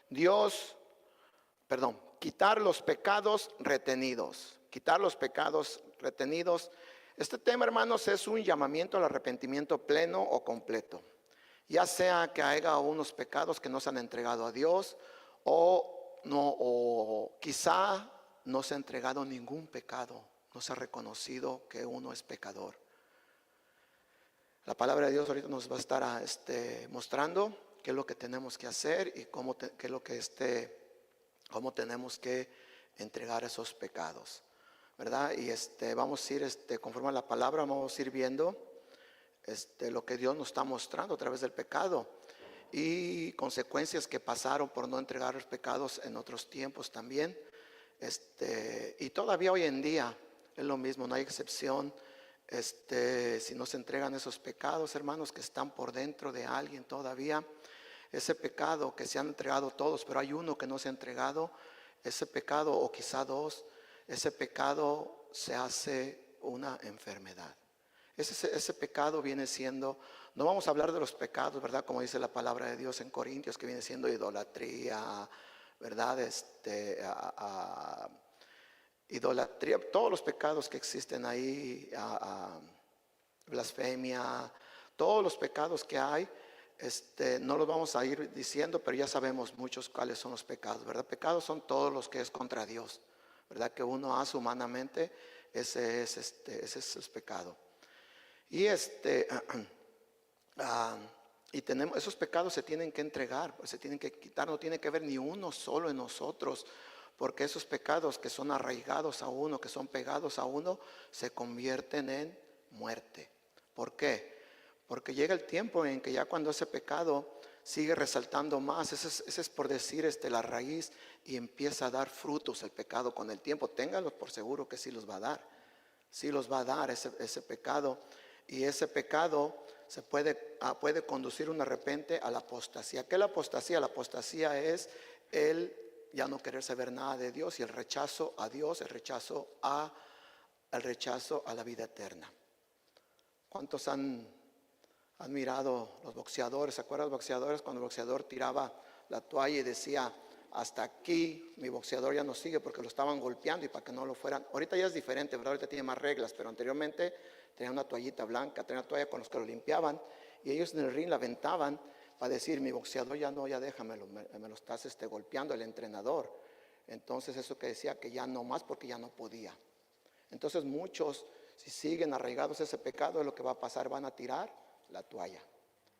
es quitar los pecados retenidos. Quitar los pecados retenidos. Este tema, hermanos, es un llamamiento al arrepentimiento pleno o completo. Ya sea que haya unos pecados que no se han entregado a Dios o quizá no se ha entregado ningún pecado, no se ha reconocido que uno es pecador. La palabra de Dios ahorita nos va a estar mostrando qué es lo que tenemos que hacer y cómo tenemos que entregar esos pecados, ¿verdad? Y vamos a ir conforme a la palabra, vamos a ir viendo lo que Dios nos está mostrando a través del pecado y consecuencias que pasaron por no entregar los pecados en otros tiempos también. Y todavía hoy en día es lo mismo, no hay excepción. Si no se entregan esos pecados, hermanos, que están por dentro de alguien todavía, ese pecado que se han entregado todos, pero hay uno que no se ha entregado, ese pecado, o quizá dos, ese pecado se hace una enfermedad. Ese pecado viene siendo, no vamos a hablar de los pecados, ¿verdad? Como dice la palabra de Dios en Corintios, que viene siendo idolatría, ¿verdad? Idolatría, todos los pecados que existen ahí, blasfemia, todos los pecados que hay, no los vamos a ir diciendo, pero ya sabemos muchos cuáles son los pecados, ¿verdad? Pecados son todos los que es contra Dios, ¿verdad? Que uno hace humanamente, ese es pecado. Y y tenemos, esos pecados se tienen que entregar, se tienen que quitar, no tiene que haber ni uno solo en nosotros, porque esos pecados que son arraigados a uno, que son pegados a uno, se convierten en muerte. ¿Por qué? Porque llega el tiempo en que ya cuando ese pecado sigue resaltando más, ese es por decir la raíz, y empieza a dar frutos el pecado con el tiempo. Ténganlo por seguro que sí los va a dar. Sí los va a dar ese pecado. Y ese pecado se puede conducir de repente a la apostasía. ¿Qué es la apostasía? La apostasía es el ya no querer saber nada de Dios y el rechazo a Dios, el rechazo a la vida eterna. ¿Cuántos han mirado los boxeadores? ¿Se acuerdan de los boxeadores? Cuando el boxeador tiraba la toalla y decía, hasta aquí mi boxeador ya no sigue, porque lo estaban golpeando y para que no lo fueran. Ahorita ya es diferente, ¿verdad? Ahorita tiene más reglas, pero anteriormente tenía una toallita blanca, tenía una toalla con los que lo limpiaban, y ellos en el ring la aventaban para decir, mi boxeador ya no, ya déjamelo, me lo estás golpeando el entrenador. Entonces eso que decía que ya no más, porque ya no podía. Entonces muchos, si siguen arraigados a ese pecado, es lo que va a pasar, van a tirar la toalla.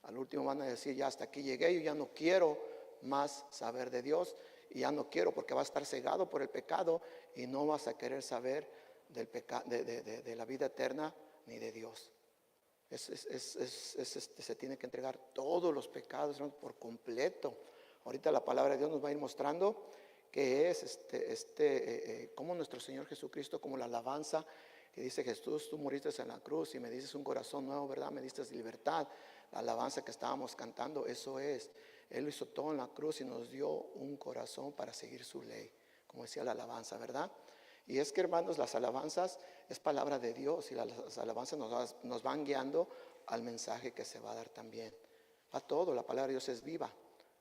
Al último van a decir, ya hasta aquí llegué, yo ya no quiero más saber de Dios, y ya no quiero, porque va a estar cegado por el pecado y no vas a querer saber de la vida eterna ni de Dios. Se tiene que entregar todos los pecados, hermanos, por completo. Ahorita la palabra de Dios nos va a ir mostrando que es como nuestro Señor Jesucristo, como la alabanza que dice, Jesús, tú moriste en la cruz y me dices un corazón nuevo, ¿verdad? Me diste libertad. La alabanza que estábamos cantando, eso es. Él lo hizo todo en la cruz y nos dio un corazón para seguir su ley, como decía la alabanza, ¿verdad? Y es que, hermanos, las alabanzas es palabra de Dios, y las alabanzas nos van guiando al mensaje que se va a dar también. A todo, la palabra de Dios es viva.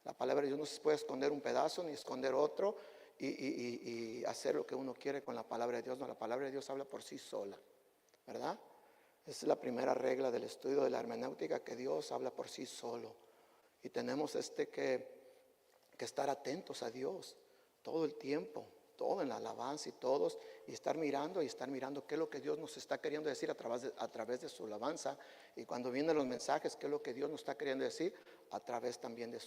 La palabra de Dios no se puede esconder un pedazo ni esconder otro y hacer lo que uno quiere con la palabra de Dios. No, la palabra de Dios habla por sí sola, ¿verdad? Esa es la primera regla del estudio de la hermenéutica, que Dios habla por sí solo. Y tenemos que estar atentos a Dios todo el tiempo, todo en la alabanza y estar mirando qué es lo que Dios nos está queriendo decir a través de su alabanza. Y cuando vienen los mensajes, qué es lo que Dios nos está queriendo decir a través también de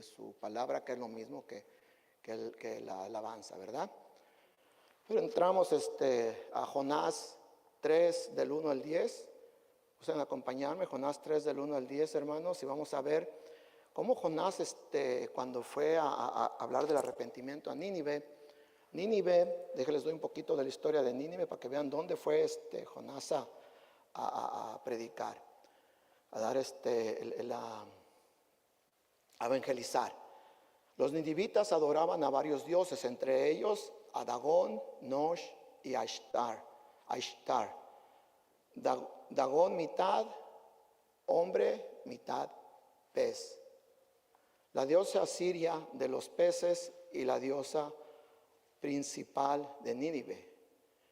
su palabra, que es lo mismo que la alabanza, ¿verdad? Pero entramos a Jonás 3 del 1 al 10. Usen acompañarme, Jonás 3 del 1 al 10, hermanos, y vamos a ver cómo Jonás, cuando fue a hablar del arrepentimiento a Nínive, déjenles doy un poquito de la historia de Nínive para que vean dónde fue Jonás a predicar, a dar a evangelizar. Los ninivitas adoraban a varios dioses, entre ellos a Dagón, Nosh y Ashtar. Dagón mitad hombre, mitad pez. la diosa asiria de los peces y la diosa principal de Nínive.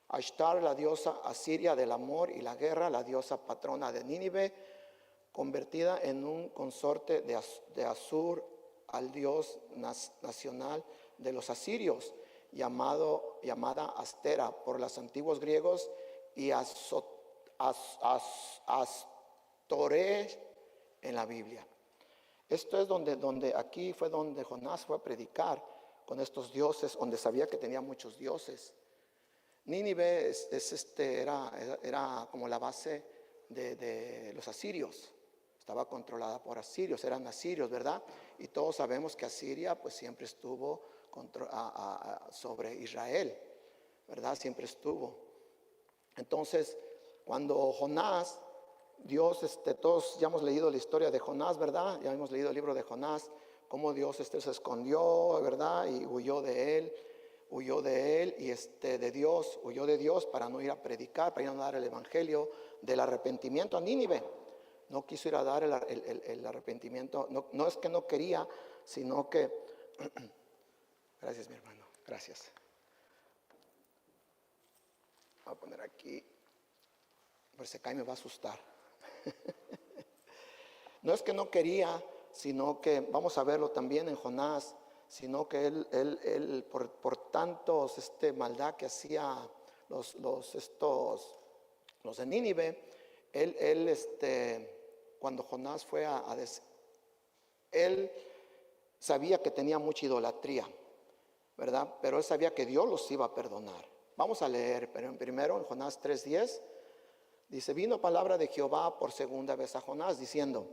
Ashtar, la diosa asiria del amor y la guerra, la diosa patrona de Nínive, convertida en un consorte de Asur, al dios nacional de los asirios, llamada Astera por los antiguos griegos, y Astoré en la Biblia. Esto es donde aquí fue donde Jonás fue a predicar con estos dioses, donde sabía que tenía muchos dioses. Nínive era como la base de los asirios. Estaba controlada por asirios, eran asirios, ¿verdad? Y todos sabemos que Asiria pues siempre estuvo sobre Israel, ¿verdad? Siempre estuvo. Entonces, cuando Jonás, Dios, todos ya hemos leído la historia de Jonás, ¿verdad? Ya hemos leído el libro de Jonás, cómo Dios se escondió, ¿verdad? Y huyó de él y huyó de Dios para no ir a predicar, para ir a dar el evangelio del arrepentimiento a Nínive. No quiso ir a dar el arrepentimiento, no es que no quería, sino que, gracias mi hermano, gracias. Voy a poner aquí, por si se cae me va a asustar. No es que no quería, sino que, vamos a verlo también en Jonás, sino que él por tantos maldad que hacía los de Nínive, cuando Jonás fue él sabía que tenía mucha idolatría, ¿verdad? Pero él sabía que Dios los iba a perdonar. Vamos a leer, pero primero en Jonás 3:10, dice, vino palabra de Jehová por segunda vez a Jonás, diciendo,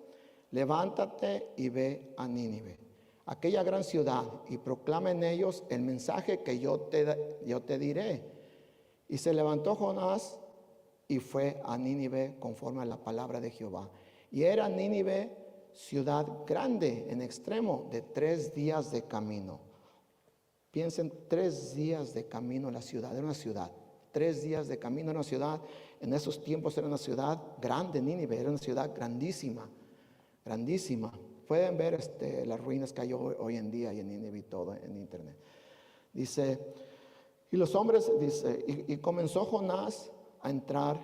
levántate y ve a Nínive, aquella gran ciudad, y proclama en ellos el mensaje que yo te diré. Y se levantó Jonás y fue a Nínive conforme a la palabra de Jehová. Y era Nínive ciudad grande en extremo, de 3 días de camino. Piensen, 3 días de camino en la ciudad, era una ciudad. 3 días de camino en una ciudad. En esos tiempos era una ciudad grande, Nínive, era una ciudad grandísima, grandísima. Pueden ver las ruinas que hay hoy en día y en Nínive y todo en internet. Dice, y los hombres, dice, y comenzó Jonás a entrar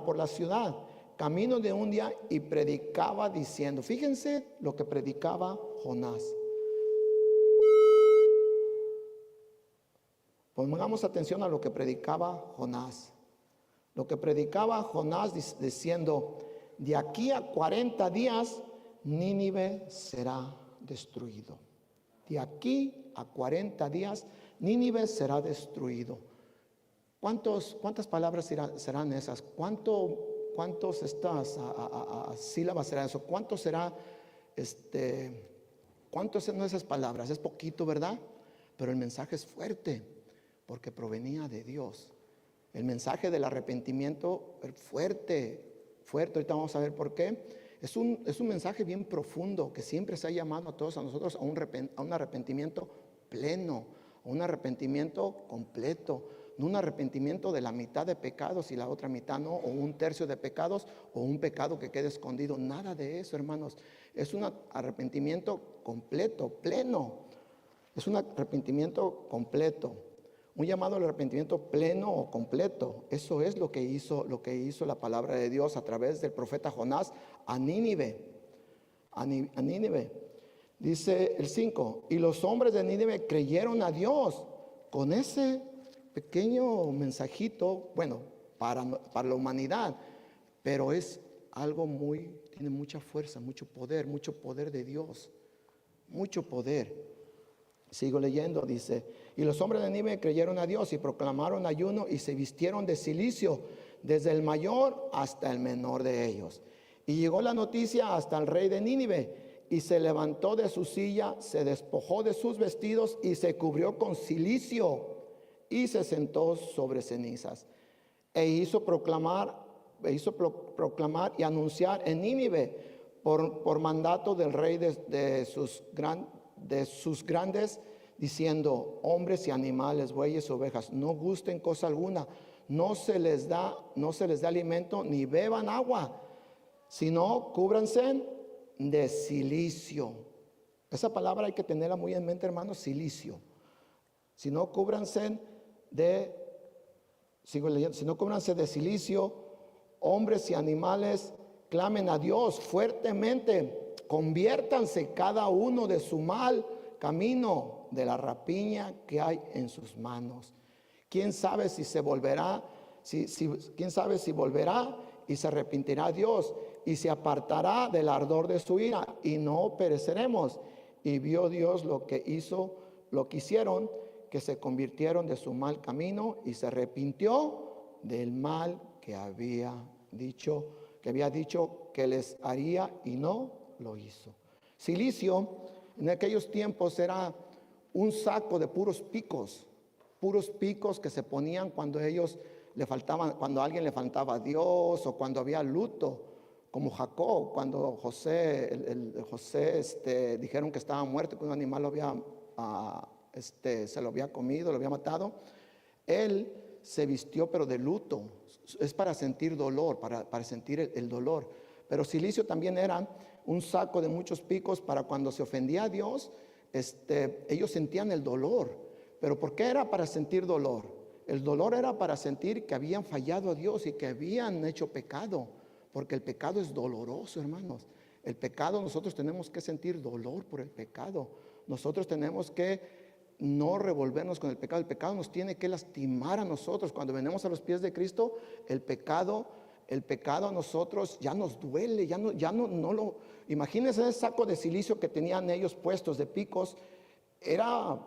por la ciudad, camino de un día, y predicaba diciendo, fíjense lo que predicaba Jonás. Pongamos atención a lo que predicaba Jonás. Lo que predicaba Jonás diciendo, de aquí a 40 días Nínive será destruido. De aquí a 40 días Nínive será destruido. ¿Cuántas palabras serán esas? ¿Cuántos sílabas serán eso? ¿Cuánto será cuántos son esas palabras? Es poquito, ¿verdad? Pero el mensaje es fuerte porque provenía de Dios. El mensaje del arrepentimiento es fuerte. Ahorita vamos a ver por qué. Es un mensaje bien profundo que siempre se ha llamado a todos a nosotros a un arrepentimiento pleno, a un arrepentimiento completo. No un arrepentimiento de la mitad de pecados y la otra mitad no, o 1/3 de pecados, o un pecado que quede escondido. Nada de eso, hermanos. Es un arrepentimiento completo, pleno. Es un arrepentimiento completo. Un llamado al arrepentimiento pleno o completo. Eso es lo que hizo la palabra de Dios a través del profeta Jonás a Nínive. A Nínive. Dice el 5, y los hombres de Nínive creyeron a Dios con ese pequeño mensajito, bueno, para la humanidad, pero es algo tiene mucha fuerza, mucho poder de Dios, mucho poder. Sigo leyendo, dice, y los hombres de Nínive creyeron a Dios y proclamaron ayuno y se vistieron de cilicio, desde el mayor hasta el menor de ellos. Y llegó la noticia hasta el rey de Nínive, y se levantó de su silla, se despojó de sus vestidos y se cubrió con cilicio y se sentó sobre cenizas. E hizo proclamar y anunciar en Nínive por mandato del rey de sus grandes, diciendo, hombres y animales, bueyes, ovejas, no gusten cosa alguna, no se les da alimento ni beban agua, sino cúbranse de cilicio Esa palabra hay que tenerla muy en mente, hermanos, silicio. Si no cúbranse de, sigo leyendo, si no cúbranse de silicio, hombres y animales, clamen a Dios fuertemente, conviértanse cada uno de su mal camino, de la rapiña que hay en sus manos. ¿Quién sabe si se volverá, quién sabe si volverá y se arrepentirá Dios y se apartará del ardor de su ira y no pereceremos? Y vio Dios lo que hicieron, que se convirtieron de su mal camino y se arrepintió del mal que había dicho que les haría y no lo hizo. Silicio en aquellos tiempos era un saco de puros picos que se ponían cuando cuando a alguien le faltaba a Dios o cuando había luto, como Jacob, cuando José dijeron que estaba muerto, que un animal se lo había comido, lo había matado. Él se vistió pero de luto, es para sentir dolor, para sentir el dolor. Pero silicio también era un saco de muchos picos para cuando se ofendía a Dios, ellos sentían el dolor. ¿Pero por qué era para sentir dolor? El dolor era para sentir que habían fallado a Dios y que habían hecho pecado, porque el pecado es doloroso, hermanos. El pecado, nosotros tenemos que sentir dolor por el pecado. Nosotros tenemos que no revolvernos con el pecado. El pecado nos tiene que lastimar a nosotros. Cuando venimos a los pies de Cristo, el pecado a nosotros ya nos duele, ya no lo. Imagínense ese saco de silicio que tenían ellos puestos de picos.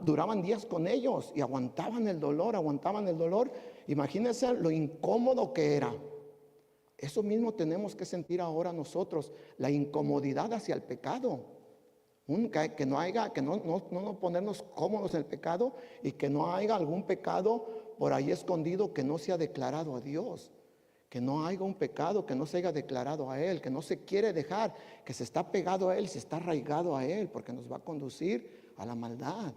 Duraban días con ellos y aguantaban el dolor. Imagínense lo incómodo que era. Eso mismo tenemos que sentir ahora nosotros, la incomodidad hacia el pecado. Que no ponernos cómodos en el pecado y que no haya algún pecado por ahí escondido que no sea declarado a Dios. Que no haya un pecado que no se haya declarado a Él, que no se quiere dejar, que se está pegado a Él, se está arraigado a Él, porque nos va a conducir a la maldad.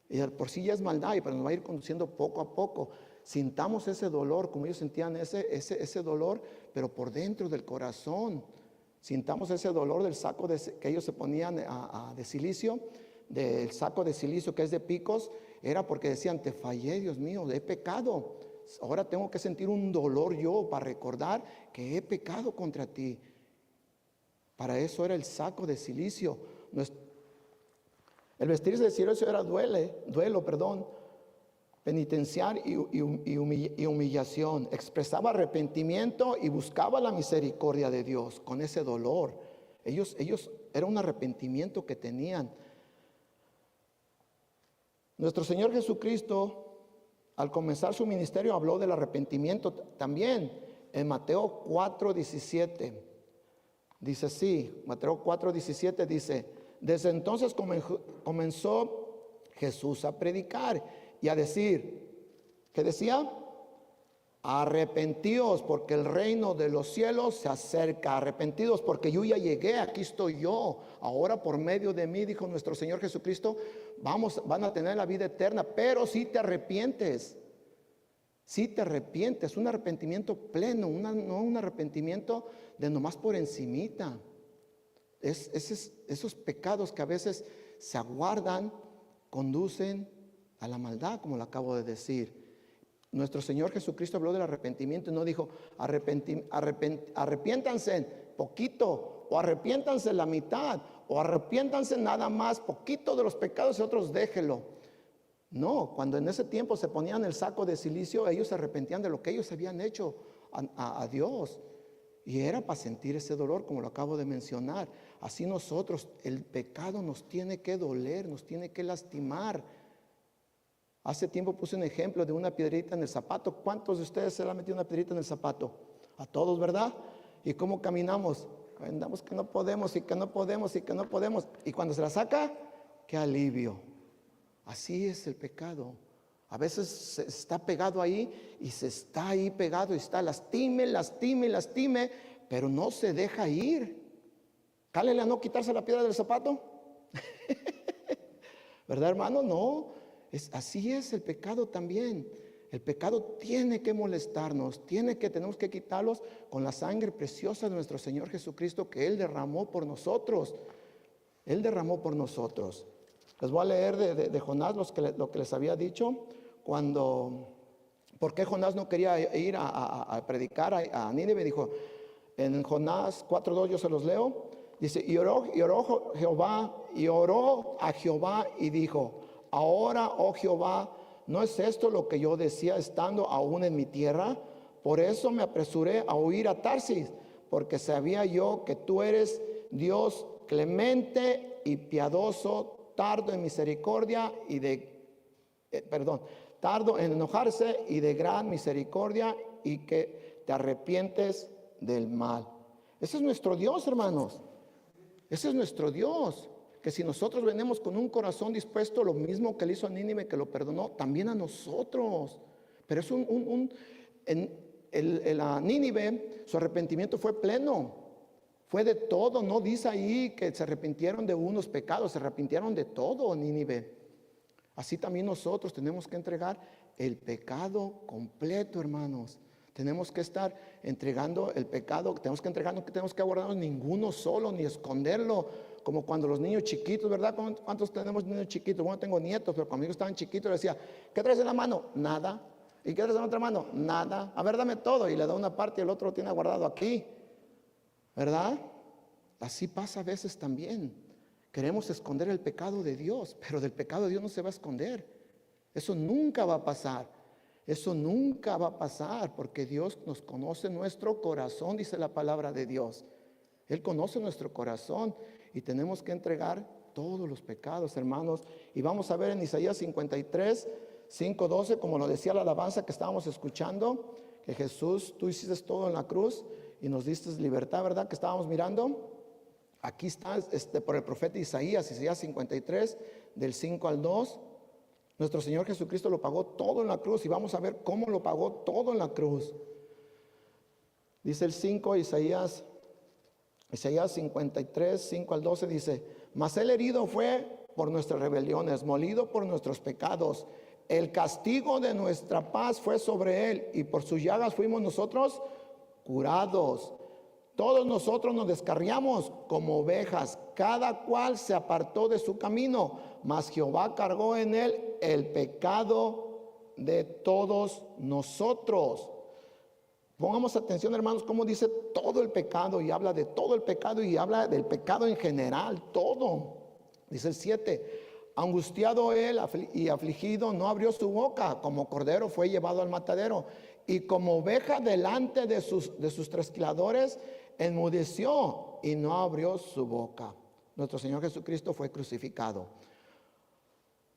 Y por sí ya es maldad, pero nos va a ir conduciendo poco a poco. Sintamos ese dolor, como ellos sentían ese dolor, pero por dentro del corazón. Sintamos ese dolor del saco que ellos se ponían de silicio, del saco de silicio que es de picos. Era porque decían: te fallé, Dios mío, he pecado. Ahora tengo que sentir un dolor yo para recordar que he pecado contra ti. Para eso era el saco de silicio. El vestirse de silicio era duelo, penitenciar y humillación. Expresaba arrepentimiento y buscaba la misericordia de Dios con ese dolor. Ellos era un arrepentimiento que tenían. Nuestro Señor Jesucristo, al comenzar su ministerio, habló del arrepentimiento también. En Mateo 4:17 dice así, Mateo 4:17 dice: desde entonces comenzó Jesús a predicar y a decir, ¿qué decía? Arrepentíos porque el reino de los cielos se acerca. Arrepentidos porque yo ya llegué, aquí estoy yo. Ahora por medio de mí, dijo nuestro Señor Jesucristo, van a tener la vida eterna. Pero si te arrepientes, un arrepentimiento pleno, no un arrepentimiento de nomás por encimita. Esos pecados que a veces se aguardan, conducen a la maldad, como lo acabo de decir. Nuestro Señor Jesucristo habló del arrepentimiento y no dijo: arrepiéntanse poquito, o arrepiéntanse la mitad, o arrepiéntanse nada más poquito de los pecados y otros déjelo. No, cuando en ese tiempo se ponían el saco de silicio, ellos se arrepentían de lo que ellos habían hecho a Dios. Y era para sentir ese dolor, como lo acabo de mencionar. Así nosotros, el pecado nos tiene que doler, nos tiene que lastimar. Hace tiempo puse un ejemplo de una piedrita en el zapato. ¿Cuántos de ustedes se le han metido una piedrita en el zapato? A todos, ¿verdad? ¿Y cómo caminamos? Andamos que no podemos y que no podemos y que no podemos. Y cuando se la saca, qué alivio. Así es el pecado. A veces se está pegado ahí y se está ahí pegado y está lastime, pero no se deja ir. Cálele a no quitarse la piedra del zapato. ¿Verdad, hermano? No. Así es el pecado también. El pecado tiene que molestarnos, tenemos que quitarlos con la sangre preciosa de nuestro Señor Jesucristo que Él derramó por nosotros. Él derramó por nosotros. Les voy a leer de Jonás lo que les había dicho cuando, ¿por qué Jonás no quería ir a predicar a Nínive? Dijo, en Jonás 4:2 yo se los leo, dice, y oró a Jehová y dijo, ahora, oh Jehová, ¿no es esto lo que yo decía estando aún en mi tierra? Por eso me apresuré a huir a Tarsis, porque sabía yo que tú eres Dios clemente y piadoso, tardo en misericordia y tardo en enojarse y de gran misericordia, y que te arrepientes del mal. Ese es nuestro Dios, hermanos. Ese es nuestro Dios. Que si nosotros venimos con un corazón dispuesto, lo mismo que le hizo a Nínive, que lo perdonó, también a nosotros. Pero es a Nínive, su arrepentimiento fue pleno. Fue de todo. No dice ahí que se arrepintieron de unos pecados, se arrepintieron de todo, Nínive. Así también nosotros tenemos que entregar el pecado completo, hermanos. Tenemos que estar entregando el pecado, tenemos que entregar, no tenemos que guardarnos ninguno solo, ni esconderlo, como cuando los niños chiquitos, ¿verdad? ¿Cuántos tenemos niños chiquitos? Bueno, tengo nietos, pero conmigo estaban chiquitos, les decía, ¿qué traes en la mano? Nada. ¿Y qué traes en la otra mano? Nada. A ver, dame todo. Y le da una parte y el otro lo tiene guardado aquí, ¿verdad? Así pasa a veces también. Queremos esconder el pecado de Dios, pero del pecado de Dios no se va a esconder. Eso nunca va a pasar. Eso nunca va a pasar, porque Dios nos conoce nuestro corazón, dice la palabra de Dios. Él conoce nuestro corazón y tenemos que entregar todos los pecados, hermanos. Y vamos a ver en Isaías 53, 5:12, como lo decía la alabanza que estábamos escuchando, que Jesús, tú hiciste todo en la cruz y nos diste libertad, ¿verdad? Que estábamos mirando. Aquí está por el profeta Isaías 53, del 5 al 2. Nuestro Señor Jesucristo lo pagó todo en la cruz y vamos a ver cómo lo pagó todo en la cruz. Dice el 5, Isaías 53, 5 al 12, dice, mas el herido fue por nuestras rebeliones, molido por nuestros pecados. El castigo de nuestra paz fue sobre él y por sus llagas fuimos nosotros curados. Todos nosotros nos descarriamos como ovejas, cada cual se apartó de su camino, mas Jehová cargó en él el pecado de todos nosotros. Pongamos atención, hermanos, cómo dice todo el pecado, y habla de todo el pecado y habla del pecado en general, todo. Dice el 7, angustiado él y afligido, no abrió su boca, como cordero fue llevado al matadero, y como oveja delante de sus trasquiladores, enmudeció y no abrió su boca. Nuestro Señor Jesucristo fue crucificado.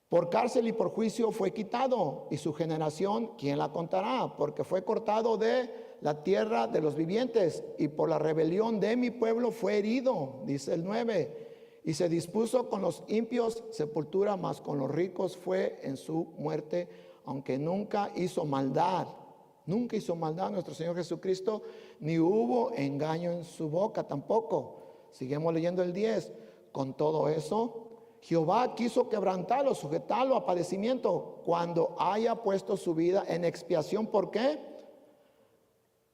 Por cárcel y por juicio fue quitado, y su generación, ¿quién la contará? Porque fue cortado de la tierra de los vivientes, y por la rebelión de mi pueblo fue herido, dice el 9. Y se dispuso con los impios sepultura, mas con los ricos fue en su muerte, aunque nunca hizo maldad. Nunca hizo maldad nuestro Señor Jesucristo, ni hubo engaño en su boca tampoco. Seguimos leyendo el 10. Con todo eso, Jehová quiso quebrantarlo, sujetarlo a padecimiento, cuando haya puesto su vida en expiación. ¿Por qué?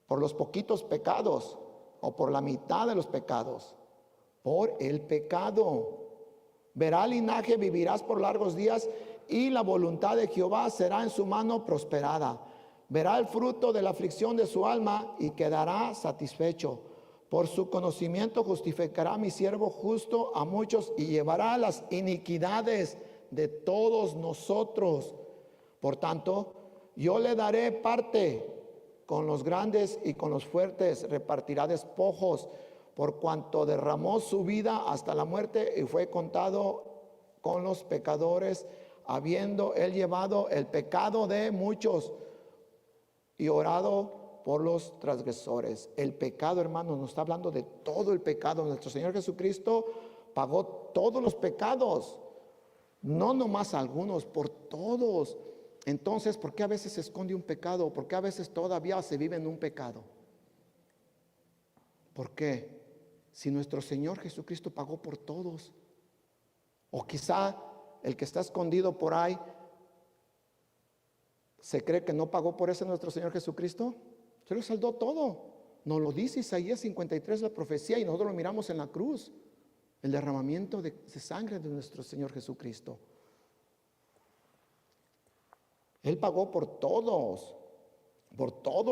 Por los poquitos pecados, o por la mitad de los pecados. Por el pecado. Verá linaje, vivirás por largos días, y la voluntad de Jehová será en su mano prosperada. Verá el fruto de la aflicción de su alma y quedará satisfecho. Por su conocimiento justificará mi siervo justo a muchos y llevará las iniquidades de todos nosotros. Por tanto, yo le daré parte con los grandes y con los fuertes repartirá despojos, por cuanto derramó su vida hasta la muerte y fue contado con los pecadores, habiendo él llevado el pecado de muchos y orado por los transgresores. El pecado, hermanos, nos está hablando de todo el pecado. Nuestro Señor Jesucristo pagó todos los pecados, no nomás algunos, por todos. Entonces, ¿por qué a veces se esconde un pecado? ¿Por qué a veces todavía se vive en un pecado? ¿Por qué? Si nuestro Señor Jesucristo pagó por todos. O quizá el que está escondido por ahí ¿se cree que no pagó por eso nuestro Señor Jesucristo? Se lo saldó todo. Nos lo dice Isaías 53, la profecía, y nosotros lo miramos en la cruz. el derramamiento de sangre de nuestro Señor Jesucristo. Él pagó por todos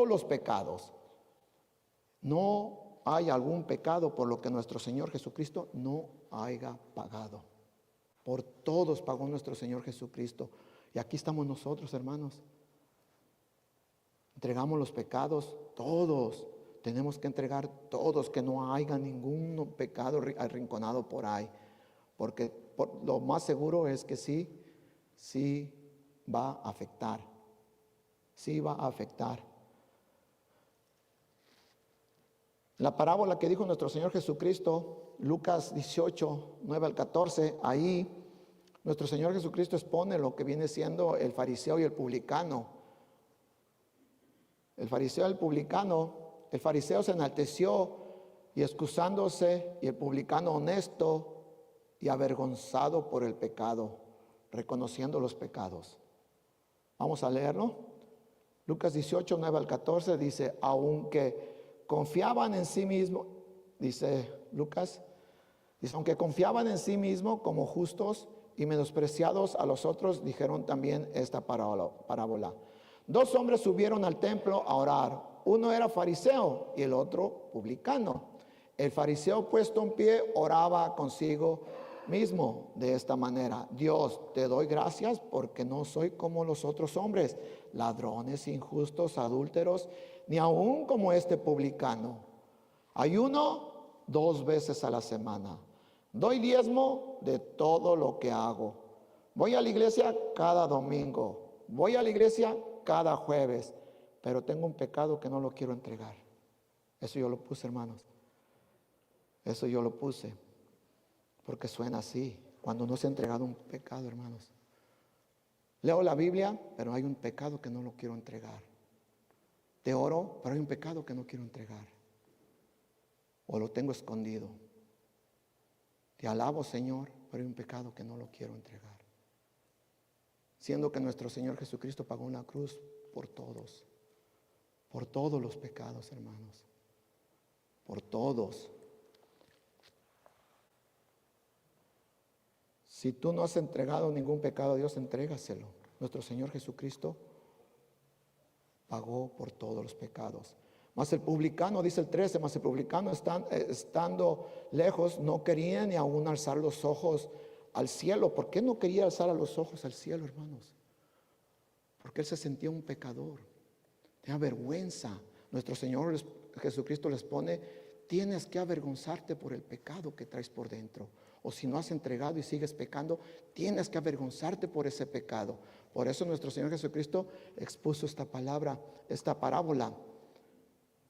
los pecados. No hay algún pecado por lo que nuestro Señor Jesucristo no haya pagado. Por todos pagó nuestro Señor Jesucristo. Y aquí estamos nosotros, hermanos. Entregamos los pecados, todos. Tenemos que entregar todos, que no haya ningún pecado arrinconado por ahí. Porque lo más seguro es que sí va a afectar. Sí va a afectar. La parábola que dijo nuestro Señor Jesucristo, Lucas 18, 9 al 14, ahí nuestro Señor Jesucristo expone lo que viene siendo el fariseo y el publicano. El fariseo y el publicano, el fariseo se enalteció y excusándose, y el publicano honesto y avergonzado por el pecado, reconociendo los pecados. Vamos a leerlo. Lucas 18, 9 al 14 dice, aunque confiaban en sí mismos, dice Lucas, dice, aunque confiaban en sí mismos como justos y menospreciados a los otros, dijeron también esta parábola. Dos hombres subieron al templo a orar. Uno era fariseo y el otro publicano. El fariseo, puesto en pie, oraba consigo mismo de esta manera: Dios, te doy gracias porque no soy como los otros hombres, ladrones, injustos, adúlteros, ni aun como este publicano. Ayuno 2 veces a la semana. Doy diezmo de todo lo que hago. Voy a la iglesia cada domingo. Voy a la iglesia cada jueves. Pero tengo un pecado que no lo quiero entregar. Eso yo lo puse, hermanos. Eso yo lo puse. Porque suena así. Cuando no se ha entregado un pecado, hermanos. Leo la Biblia, pero hay un pecado que no lo quiero entregar. Te oro, pero hay un pecado que no quiero entregar. O lo tengo escondido. Te alabo, Señor, pero hay un pecado que no lo quiero entregar. Siendo que nuestro Señor Jesucristo pagó una cruz por todos los pecados, hermanos. Por todos. Si tú no has entregado ningún pecado a Dios, entrégaselo. Nuestro Señor Jesucristo pagó por todos los pecados. Mas el publicano, dice el 13, mas el publicano estando lejos no quería ni aún alzar los ojos al cielo. ¿Por qué no quería alzar los ojos al cielo, hermanos? Porque él se sentía un pecador. Tenía vergüenza. Nuestro Señor Jesucristo les pone: tienes que avergonzarte por el pecado que traes por dentro. O si no has entregado y sigues pecando, tienes que avergonzarte por ese pecado. Por eso nuestro Señor Jesucristo expuso esta palabra, esta parábola.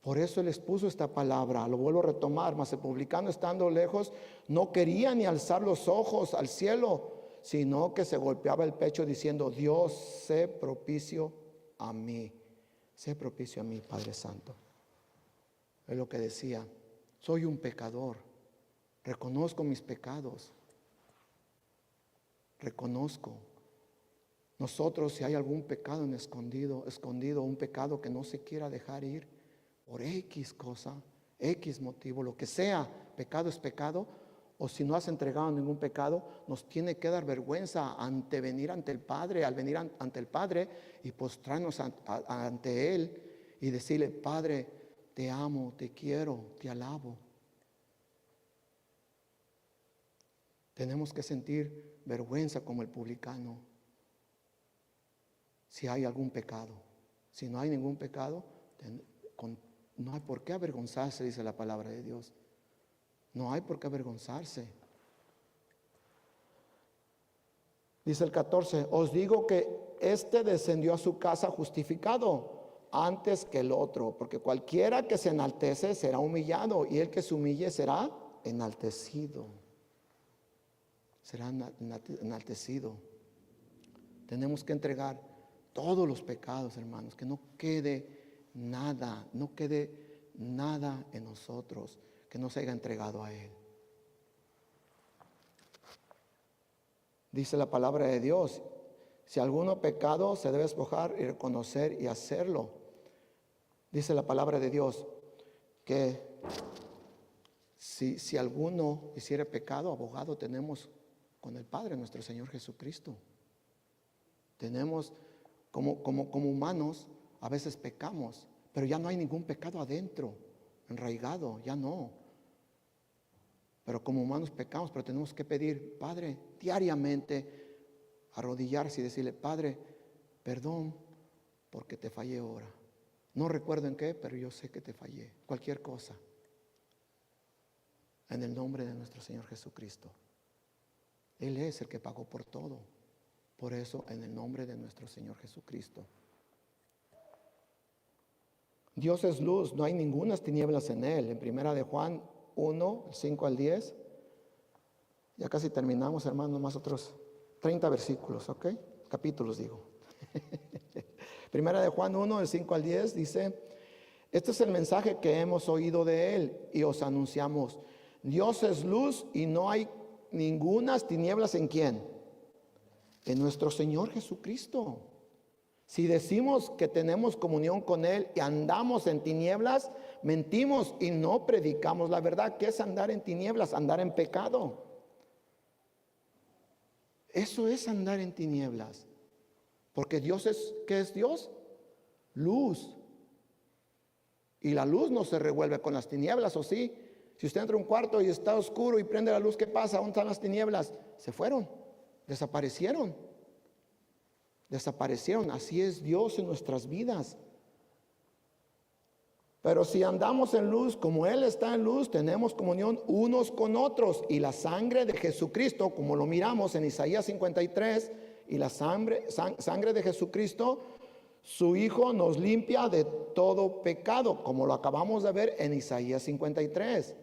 Por eso Él expuso esta palabra. Lo vuelvo a retomar. Mas el publicano, estando lejos, no quería ni alzar los ojos al cielo, sino que se golpeaba el pecho diciendo: Dios, sé propicio a mí. Sé propicio a mí, Padre Santo. Es lo que decía. Soy un pecador. Reconozco mis pecados. Reconozco. Nosotros, si hay algún pecado en escondido, un pecado que no se quiera dejar ir por X cosa, X motivo, lo que sea, pecado es pecado. O si no has entregado ningún pecado, nos tiene que dar vergüenza venir ante el Padre, al venir ante el Padre y postrarnos ante Él y decirle: Padre, te amo, te quiero, te alabo. Tenemos que sentir vergüenza como el publicano. Si hay algún pecado. Si no hay ningún pecado, no hay por qué avergonzarse, dice la palabra de Dios. No hay por qué avergonzarse. Dice el 14: os digo que este descendió a su casa justificado antes que el otro, porque cualquiera que se enaltece será humillado, y el que se humille será enaltecido. Será enaltecido. Tenemos que entregar todos los pecados, hermanos, que no quede nada en nosotros que no se haya entregado a Él. Dice la palabra de Dios: si alguno pecado, se debe despojar y reconocer y hacerlo. Dice la palabra de Dios que Si alguno hiciera pecado, abogado tenemos con el Padre, nuestro Señor Jesucristo. Tenemos, como humanos, a veces pecamos, pero ya no hay ningún pecado adentro, enraigado, ya no. Pero como humanos pecamos, pero tenemos que pedir, Padre, diariamente, arrodillarse y decirle, Padre, perdón porque te fallé ahora. No recuerdo en qué, pero yo sé que te fallé. Cualquier cosa. En el nombre de nuestro Señor Jesucristo. Él es el que pagó por todo. Por eso, en el nombre de nuestro Señor Jesucristo. Dios es luz, no hay ningunas tinieblas en Él. En primera de Juan 1, 5 al 10. Ya casi terminamos, hermanos, más otros 30 versículos, ¿ok? Capítulos digo. Primera de Juan 1, del 5 al 10 dice, este es el mensaje que hemos oído de Él y os anunciamos. Dios es luz y no hay ningunas tinieblas en ¿quién? En nuestro Señor Jesucristo. Si decimos que tenemos comunión con Él y andamos en tinieblas, mentimos y no predicamos la verdad. ¿Qué es andar en tinieblas? Andar en pecado. Eso es andar en tinieblas. Porque Dios es, ¿qué es Dios? Luz. Y la luz no se revuelve con las tinieblas, ¿o sí? Si usted entra a un cuarto y está oscuro y prende la luz, ¿qué pasa? ¿Dónde están las tinieblas? Se fueron, desaparecieron. Desaparecieron. Así es Dios en nuestras vidas. Pero si andamos en luz, como Él está en luz, tenemos comunión unos con otros. Y la sangre de Jesucristo, como lo miramos en Isaías 53, y la sangre de Jesucristo, su Hijo, nos limpia de todo pecado, como lo acabamos de ver en Isaías 53.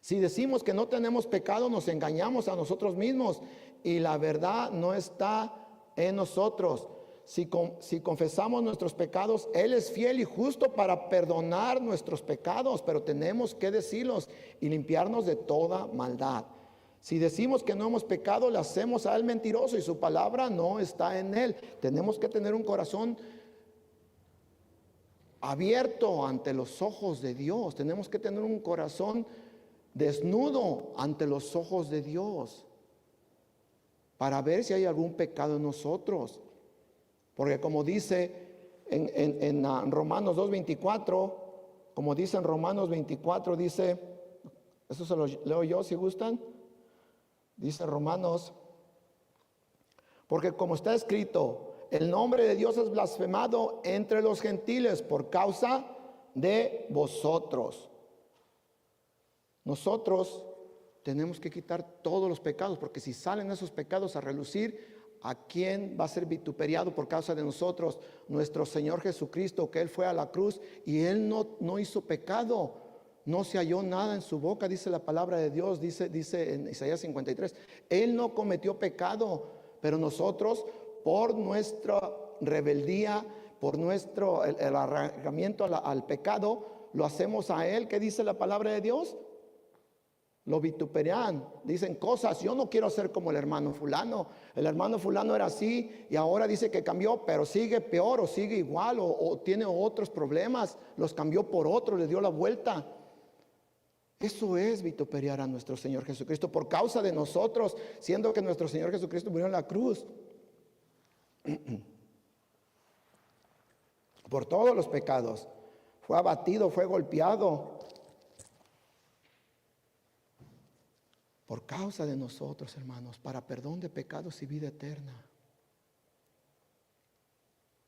Si decimos que no tenemos pecado, nos engañamos a nosotros mismos y la verdad no está en nosotros. Si confesamos nuestros pecados, Él es fiel y justo para perdonar nuestros pecados, pero tenemos que decirlos y limpiarnos de toda maldad. Si decimos que no hemos pecado, le hacemos a Él mentiroso y su palabra no está en Él. Tenemos que tener un corazón abierto ante los ojos de Dios. Tenemos que tener un corazón desnudo ante los ojos de Dios para ver si hay algún pecado en nosotros. Porque como dice en Romanos 2:24, como dice en Romanos 24, dice, eso se lo leo yo si gustan. Dice Romanos, porque como está escrito, el nombre de Dios es blasfemado entre los gentiles por causa de vosotros. Nosotros tenemos que quitar todos los pecados, porque si salen esos pecados a relucir, ¿a quién va a ser vituperiado por causa de nosotros? Nuestro Señor Jesucristo, que Él fue a la cruz y Él no hizo pecado. No se halló nada en su boca, dice la palabra de Dios, dice en Isaías 53. Él no cometió pecado, pero nosotros por nuestra rebeldía, por nuestro el arraigamiento al pecado, lo hacemos a Él. ¿Qué dice la palabra de Dios? Lo vituperian, dicen cosas. Yo no quiero ser como el hermano fulano. El hermano fulano era así y ahora dice que cambió, pero sigue peor o sigue igual o tiene otros problemas. Los cambió por otro, le dio la vuelta. Eso es vituperiar a nuestro Señor Jesucristo por causa de nosotros, siendo que nuestro Señor Jesucristo murió en la cruz por todos los pecados. Fue abatido, fue golpeado por causa de nosotros, hermanos, para perdón de pecados y vida eterna.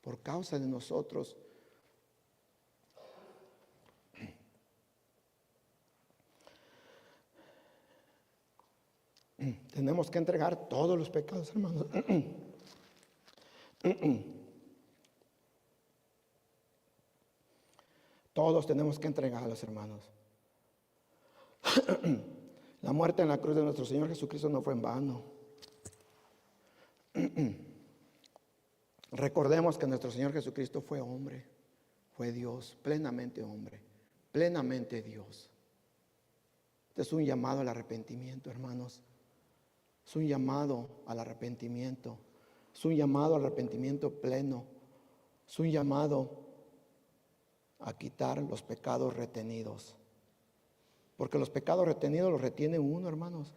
Por causa de nosotros. Tenemos que entregar todos los pecados, hermanos. Todos tenemos que entregarlos, hermanos. La muerte en la cruz de nuestro Señor Jesucristo no fue en vano. Recordemos que nuestro Señor Jesucristo fue hombre, fue Dios, plenamente hombre, plenamente Dios. Este es un llamado al arrepentimiento, hermanos. Es un llamado al arrepentimiento. Es un llamado al arrepentimiento pleno. Es un llamado a quitar los pecados retenidos. Porque los pecados retenidos los retiene uno, hermanos.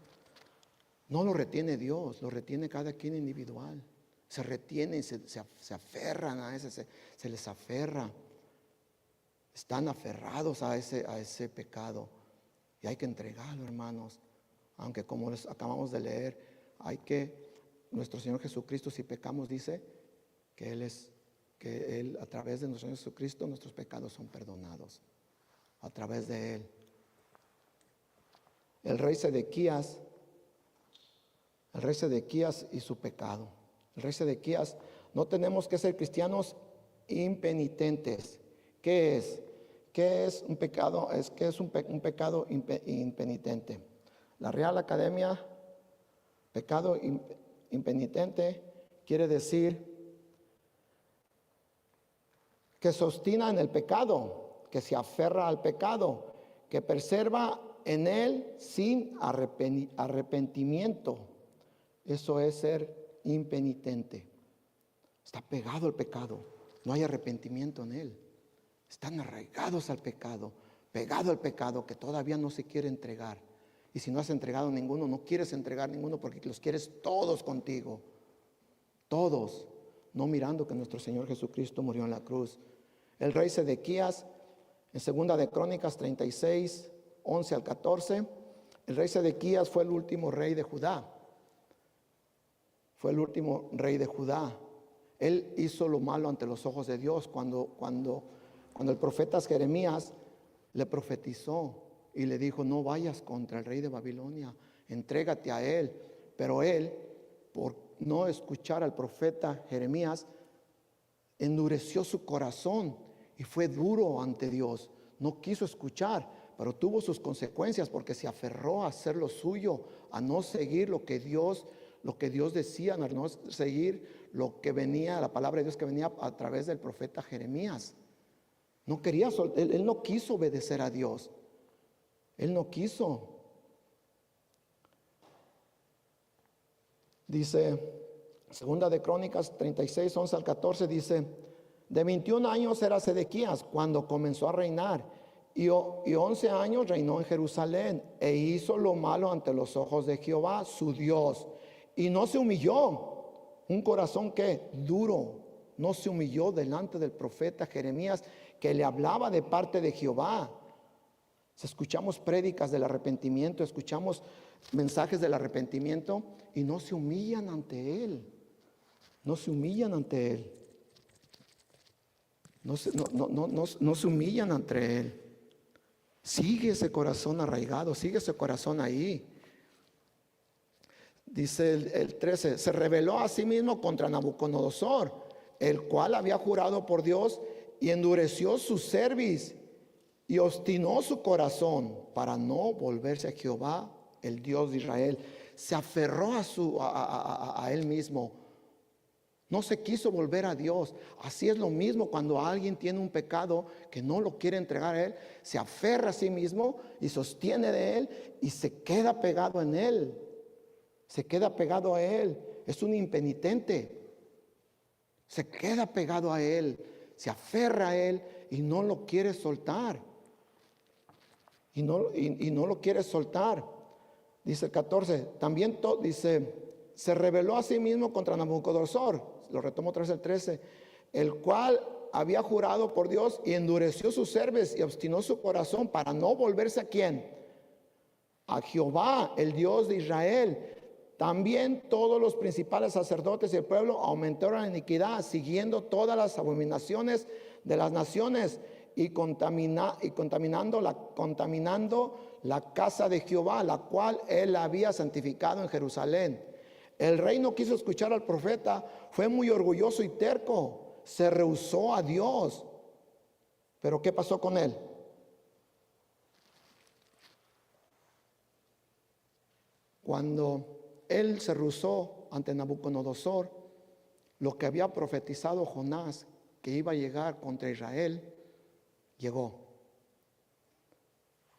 No los retiene Dios, los retiene cada quien individual. Se retienen, se aferran a ese, se les aferra. Están aferrados a ese pecado. Y hay que entregarlo, hermanos. Aunque como les acabamos de leer, nuestro Señor Jesucristo, si pecamos, dice que Él, a través de nuestro Señor Jesucristo, nuestros pecados son perdonados. A través de Él. El rey Sedequías y su pecado. El rey Sedequías, no tenemos que ser cristianos impenitentes. ¿Qué es? ¿Qué es un pecado? ¿Qué es un pecado impenitente? La Real Academia, pecado impenitente, quiere decir que se obstina en el pecado, que se aferra al pecado, que persevera en él sin arrepentimiento. Eso es ser impenitente. Está pegado al pecado, no hay arrepentimiento en él. Están arraigados al pecado, pegado al pecado, que todavía no se quiere entregar. Y si no has entregado ninguno, no quieres entregar ninguno porque los quieres todos contigo. Todos, no mirando que nuestro Señor Jesucristo murió en la cruz. El rey Sedequías, en 2 de Crónicas 36, 11 al 14, el rey Sedequías fue el último rey de Judá. Fue el último rey de Judá. Él hizo lo malo ante los ojos de Dios cuando el profeta Jeremías le profetizó y le dijo: no vayas contra el rey de Babilonia, entrégate a él. Pero él, por no escuchar al profeta Jeremías, endureció su corazón y fue duro ante Dios. No quiso escuchar, pero tuvo sus consecuencias porque se aferró a hacer lo suyo, a no seguir lo que Dios decía, a no seguir lo que venía, la palabra de Dios que venía a través del profeta Jeremías. No quería, él no quiso obedecer a Dios. Él no quiso. Dice, 2 de Crónicas 36, 11 al 14, dice: de 21 años era Sedequías cuando comenzó a reinar, y 11 años reinó en Jerusalén, e hizo lo malo ante los ojos de Jehová, su Dios, y no se humilló. Un corazón que duro, no se humilló delante del profeta Jeremías, que le hablaba de parte de Jehová. Escuchamos prédicas del arrepentimiento, escuchamos mensajes del arrepentimiento y no se humillan ante él. No se humillan ante él. No se humillan ante él. Sigue ese corazón arraigado, sigue ese corazón ahí. Dice el 13: se rebeló a sí mismo contra Nabucodonosor, el cual había jurado por Dios, y endureció su cerviz y obstinó su corazón para no volverse a Jehová, el Dios de Israel. Se aferró a él mismo. No se quiso volver a Dios. Así es lo mismo cuando alguien tiene un pecado que no lo quiere entregar a él. Se aferra a sí mismo y sostiene de él y se queda pegado en él. Se queda pegado a él. Es un impenitente. Se queda pegado a él. Se aferra a él y no lo quiere soltar. Y no lo quiere soltar. Dice el 14. También dice: se rebeló a sí mismo contra Nabucodonosor. Lo retomo otra vez el 13. El cual había jurado por Dios y endureció su cerviz y obstinó su corazón para no volverse a ¿quién? A Jehová, el Dios de Israel. También todos los principales sacerdotes y el pueblo aumentaron la iniquidad, siguiendo todas las abominaciones de las naciones y contaminando la casa de Jehová, la cual él había santificado en Jerusalén. El rey no quiso escuchar al profeta, fue muy orgulloso y terco, se rehusó a Dios. Pero ¿qué pasó con él? Cuando él se rehusó ante Nabucodonosor, lo que había profetizado Jonás, que iba a llegar contra Israel, llegó.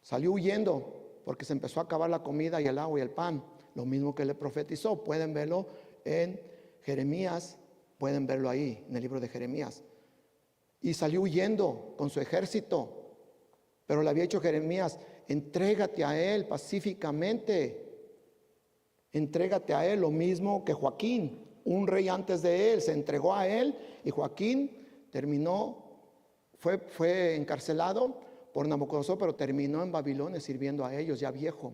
Salió huyendo porque se empezó a acabar la comida y el agua y el pan. Lo mismo que le profetizó. Pueden verlo en Jeremías, pueden verlo ahí en el libro de Jeremías. Y salió huyendo con su ejército. Pero le había dicho Jeremías: entrégate a Él pacíficamente. Entrégate a Él, lo mismo que Joaquín, un rey antes de él, se entregó a Él y Joaquín fue encarcelado por Nabucodonosor, pero terminó en Babilonia sirviendo a ellos, ya viejo.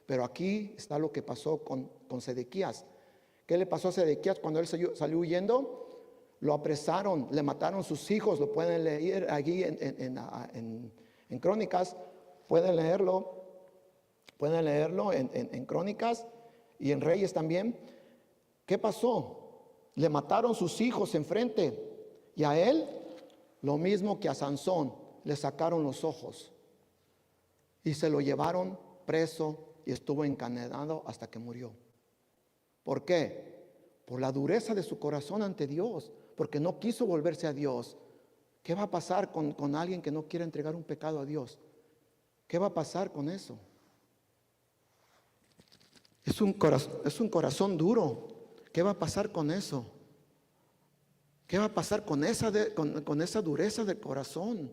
Pero aquí está lo que pasó con Sedequías. ¿Qué le pasó a Sedequías cuando él salió huyendo? Lo apresaron, le mataron sus hijos, lo pueden leer allí en Crónicas, pueden leerlo en Crónicas y en Reyes también. ¿Qué pasó? Le mataron sus hijos enfrente y a él lo mismo que a Sansón, le sacaron los ojos y se lo llevaron preso y estuvo encadenado hasta que murió. ¿Por qué? Por la dureza de su corazón ante Dios, porque no quiso volverse a Dios. ¿Qué va a pasar con alguien que no quiere entregar un pecado a Dios? ¿Qué va a pasar con eso? Es un corazón duro. ¿Qué va a pasar con eso? ¿Qué va a pasar con esa dureza del corazón?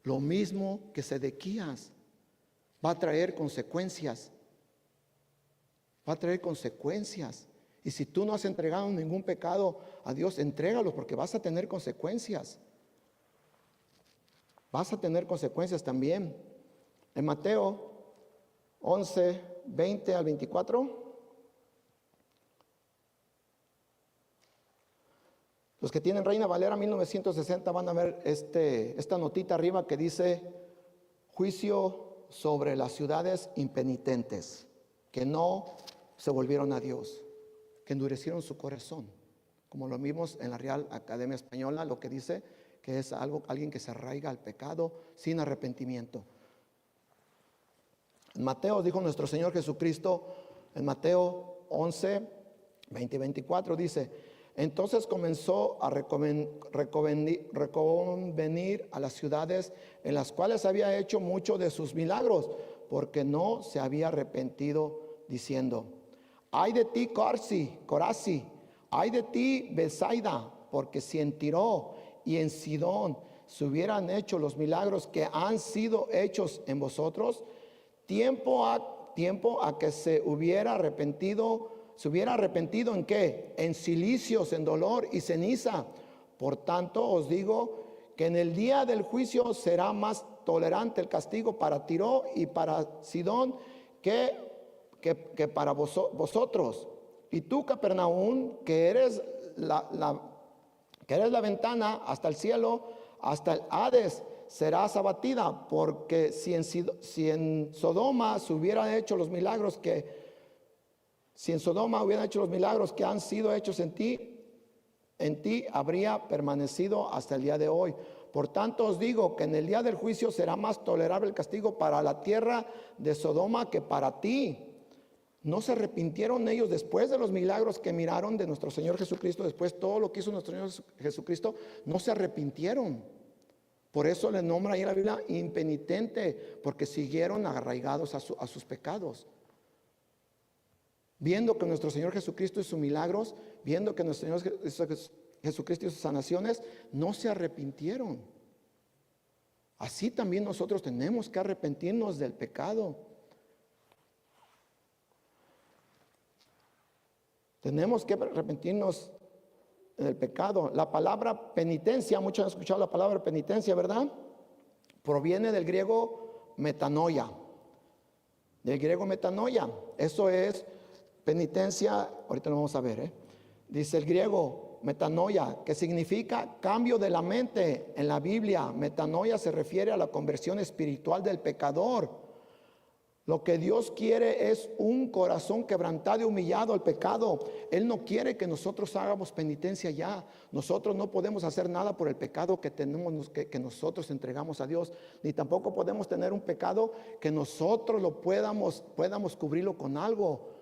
Lo mismo que Sedequías. Va a traer consecuencias. Va a traer consecuencias. Y si tú no has entregado ningún pecado a Dios, entrégalos porque vas a tener consecuencias. Vas a tener consecuencias también. En Mateo 11, 20 al 24. Los que tienen Reina Valera 1960 van a ver esta notita arriba que dice: juicio sobre las ciudades impenitentes, que no se volvieron a Dios, que endurecieron su corazón. Como lo vimos en la Real Academia Española, lo que dice que es alguien que se arraiga al pecado sin arrepentimiento. En Mateo dijo nuestro Señor Jesucristo, en Mateo 11, 20 y 24 dice: entonces comenzó a reconvenir a las ciudades en las cuales había hecho muchos de sus milagros, porque no se había arrepentido, diciendo: ay de ti, Corasi, ay de ti, Betsaida, porque si en Tiro y en Sidón se hubieran hecho los milagros que han sido hechos en vosotros, tiempo a que se hubiera arrepentido ¿en qué? En cilicios, en dolor y ceniza. Por tanto os digo que en el día del juicio será más tolerante el castigo para Tiro y para Sidón que para vosotros. Y tú, Capernaum, que eres la ventana hasta el cielo, hasta el Hades, serás abatida, porque si en Sodoma se hubieran hecho los milagros que han sido hechos en ti habría permanecido hasta el día de hoy. Por tanto os digo que en el día del juicio será más tolerable el castigo para la tierra de Sodoma que para ti. ¿No se arrepintieron ellos después de los milagros que miraron de nuestro Señor Jesucristo? Después todo lo que hizo nuestro Señor Jesucristo, no se arrepintieron. Por eso le nombra ahí en la Biblia impenitente, porque siguieron arraigados a sus pecados. Viendo que nuestro Señor Jesucristo hizo milagros, viendo que nuestro Señor Jesucristo hizo sanaciones, no se arrepintieron. Así también nosotros tenemos que arrepentirnos del pecado. Tenemos que arrepentirnos del pecado. La palabra penitencia, muchos han escuchado la palabra penitencia, ¿verdad? Proviene del griego metanoia. Del griego metanoia. Eso es penitencia, ahorita lo vamos a ver, dice el griego metanoia, que significa cambio de la mente. En la Biblia, metanoia se refiere a la conversión espiritual del pecador. Lo que Dios quiere es un corazón quebrantado y humillado al pecado. Él no quiere que nosotros hagamos penitencia ya. Nosotros no podemos hacer nada por el pecado que tenemos, que nosotros entregamos a Dios, ni tampoco podemos tener un pecado que nosotros lo podamos cubrirlo con algo,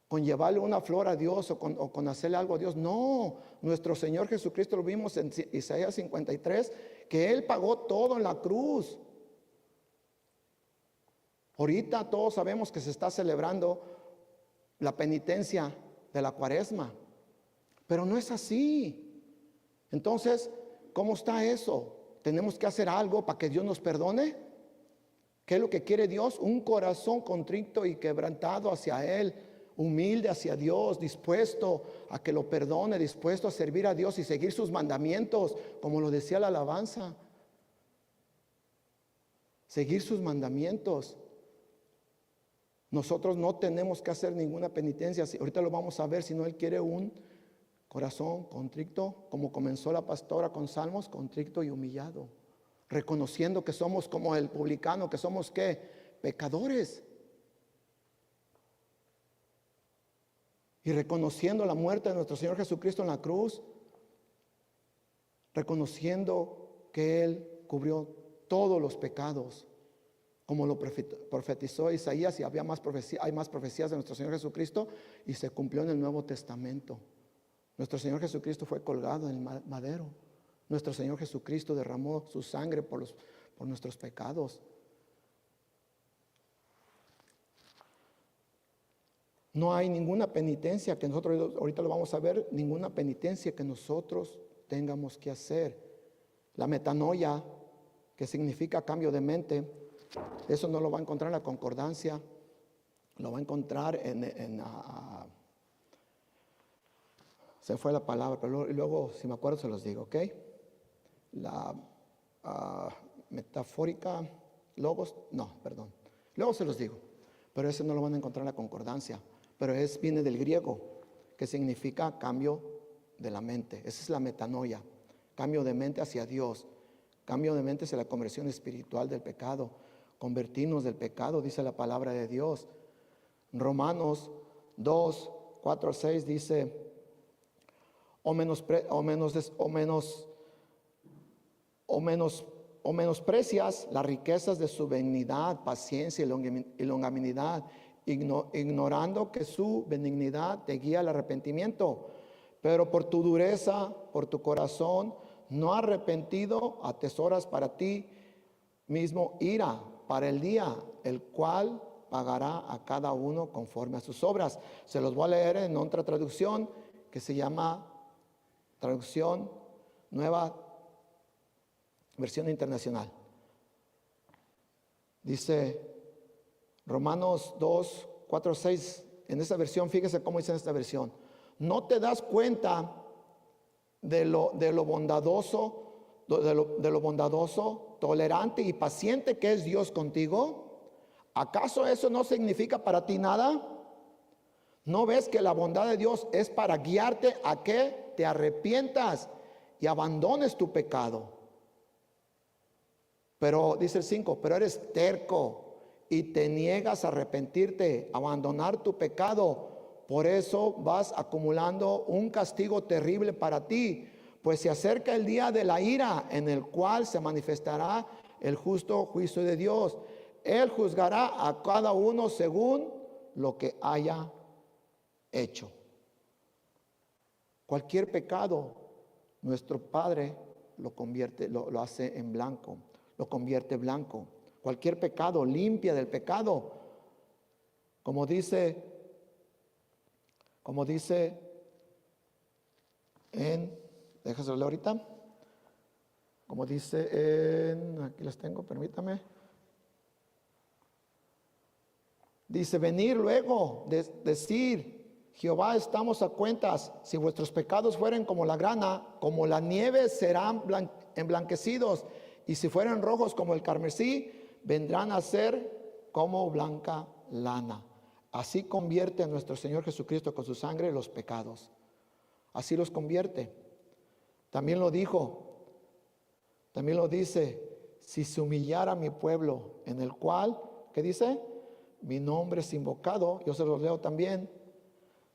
con llevarle una flor a Dios o con hacerle algo a Dios. No, nuestro Señor Jesucristo, lo vimos en Isaías 53, que Él pagó todo en la cruz. Ahorita todos sabemos que se está celebrando la penitencia de la Cuaresma, pero no es así. Entonces, ¿cómo está eso? ¿Tenemos que hacer algo para que Dios nos perdone? ¿Qué es lo que quiere Dios? Un corazón contrito y quebrantado hacia Él, humilde hacia Dios, dispuesto a que lo perdone, dispuesto a servir a Dios y seguir sus mandamientos, como lo decía la alabanza. Seguir sus mandamientos. Nosotros no tenemos que hacer ninguna penitencia. Ahorita lo vamos a ver, sino Él quiere un corazón contrito, como comenzó la pastora con salmos, contrito y humillado. Reconociendo que somos como el publicano, que somos ¿qué? Pecadores. Y reconociendo la muerte de nuestro Señor Jesucristo en la cruz, reconociendo que Él cubrió todos los pecados, como lo profetizó Isaías, y hay más profecías de nuestro Señor Jesucristo, y se cumplió en el Nuevo Testamento. Nuestro Señor Jesucristo fue colgado en el madero. Nuestro Señor Jesucristo derramó su sangre por nuestros pecados. No hay ninguna penitencia que nosotros, ahorita lo vamos a ver, ninguna penitencia que nosotros tengamos que hacer. La metanoia, que significa cambio de mente, eso no lo va a encontrar en la concordancia, lo va a encontrar se fue la palabra, pero luego si me acuerdo se los digo, ¿ok? La metafórica, logos, no, perdón, luego se los digo, pero ese no lo van a encontrar en la concordancia, pero viene del griego, que significa cambio de la mente. Esa es la metanoia, cambio de mente hacia Dios, cambio de mente hacia la conversión espiritual del pecado, convertirnos del pecado, dice la palabra de Dios. Romanos 2, 4 al 6 dice, o menosprecias las riquezas de su benignidad, paciencia y longanimidad, ignorando que su benignidad te guía al arrepentimiento, pero por tu dureza, por tu corazón no arrepentido, atesoras para ti mismo ira para el día, el cual pagará a cada uno conforme a sus obras. Se los voy a leer en otra traducción que se llama traducción nueva versión internacional. Dice Romanos 2, 4, 6. En esta versión, fíjese cómo dice en esta versión. ¿No te das cuenta de lo bondadoso, tolerante y paciente que es Dios contigo? ¿Acaso eso no significa para ti nada? ¿No ves que la bondad de Dios es para guiarte a que te arrepientas y abandones tu pecado? Pero dice el 5, pero eres terco y te niegas a arrepentirte, a abandonar tu pecado. Por eso vas acumulando un castigo terrible para ti, pues se acerca el día de la ira, en el cual se manifestará el justo juicio de Dios. Él juzgará a cada uno según lo que haya hecho. Cualquier pecado, nuestro Padre lo convierte, lo hace en blanco, lo convierte blanco. Cualquier pecado, limpia del pecado. Como dice déjaselo leer ahorita. Como dice aquí las tengo, permítame. Dice, venir luego, decir, Jehová, estamos a cuentas. Si vuestros pecados fueren como la grana, como la nieve serán emblanquecidos. Y si fueren rojos como el carmesí, vendrán a ser como blanca lana. Así convierte nuestro Señor Jesucristo con su sangre los pecados. Así los convierte. También lo dice, si se humillara mi pueblo, en el cual, ¿qué dice? Mi nombre es invocado. Yo se los leo también.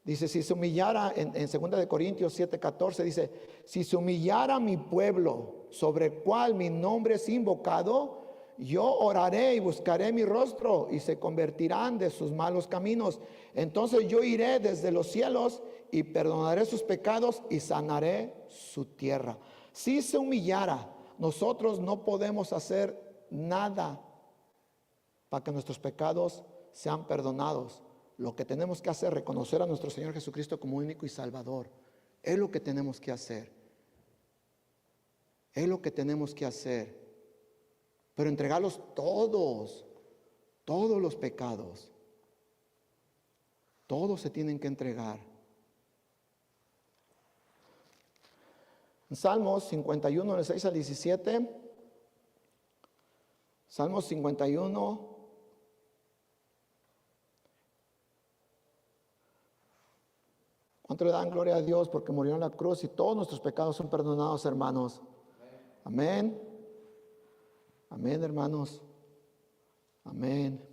Dice, si se humillara, en 2 Corintios 7:14 dice, si se humillara mi pueblo, sobre el cual mi nombre es invocado, yo oraré y buscaré mi rostro, y se convertirán de sus malos caminos. Entonces yo iré desde los cielos y perdonaré sus pecados y sanaré su tierra. Si se humillara, nosotros no podemos hacer nada para que nuestros pecados sean perdonados. Lo que tenemos que hacer es reconocer a nuestro Señor Jesucristo como único y Salvador. Es lo que tenemos que hacer. Es lo que tenemos que hacer. Pero entregarlos todos. todos los pecados. Todos se tienen que entregar. En Salmos 51, del 6 al 17. Salmos 51. ¿Cuánto le dan gloria a Dios porque murió en la cruz y todos nuestros pecados son perdonados, hermanos? Amén. Amén, hermanos. Amén.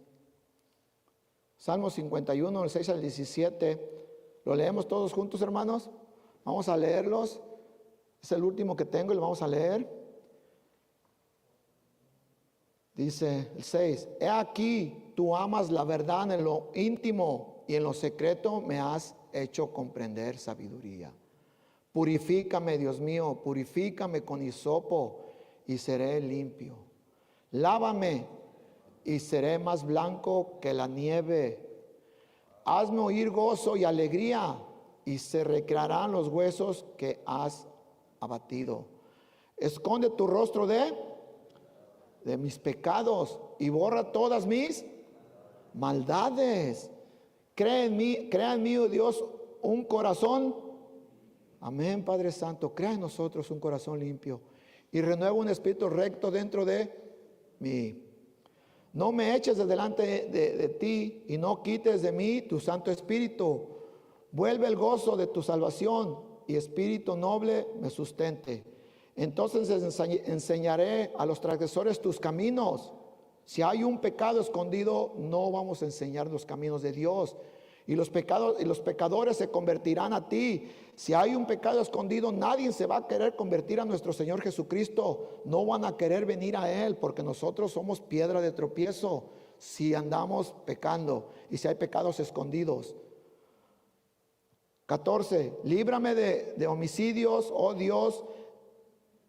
Salmo 51, del 6 al 17. ¿Lo leemos todos juntos, hermanos? Vamos a leerlos. Es el último que tengo y lo vamos a leer. Dice el 6. He aquí, tú amas la verdad en lo íntimo y en lo secreto me has hecho comprender sabiduría. Purifícame, Dios mío, purifícame con hisopo y seré limpio. Lávame y seré más blanco que la nieve. Hazme oír gozo y alegría y se recrearán los huesos que has abatido. Esconde tu rostro de mis pecados y borra todas mis maldades. Crea en mí, oh Dios, un corazón. Amén, Padre Santo. Crea en nosotros un corazón limpio y renueva un espíritu recto dentro de mí. No me eches de delante de ti y no quites de mí tu Santo Espíritu. Vuelve el gozo de tu salvación y espíritu noble me sustente. Entonces enseñaré a los transgresores tus caminos. Si hay un pecado escondido, no vamos a enseñar los caminos de Dios. Y los pecadores se convertirán a ti. Si hay un pecado escondido, nadie se va a querer convertir a nuestro Señor Jesucristo. No van a querer venir a Él porque nosotros somos piedra de tropiezo si andamos pecando y si hay pecados escondidos. 14. Líbrame de homicidios, oh Dios,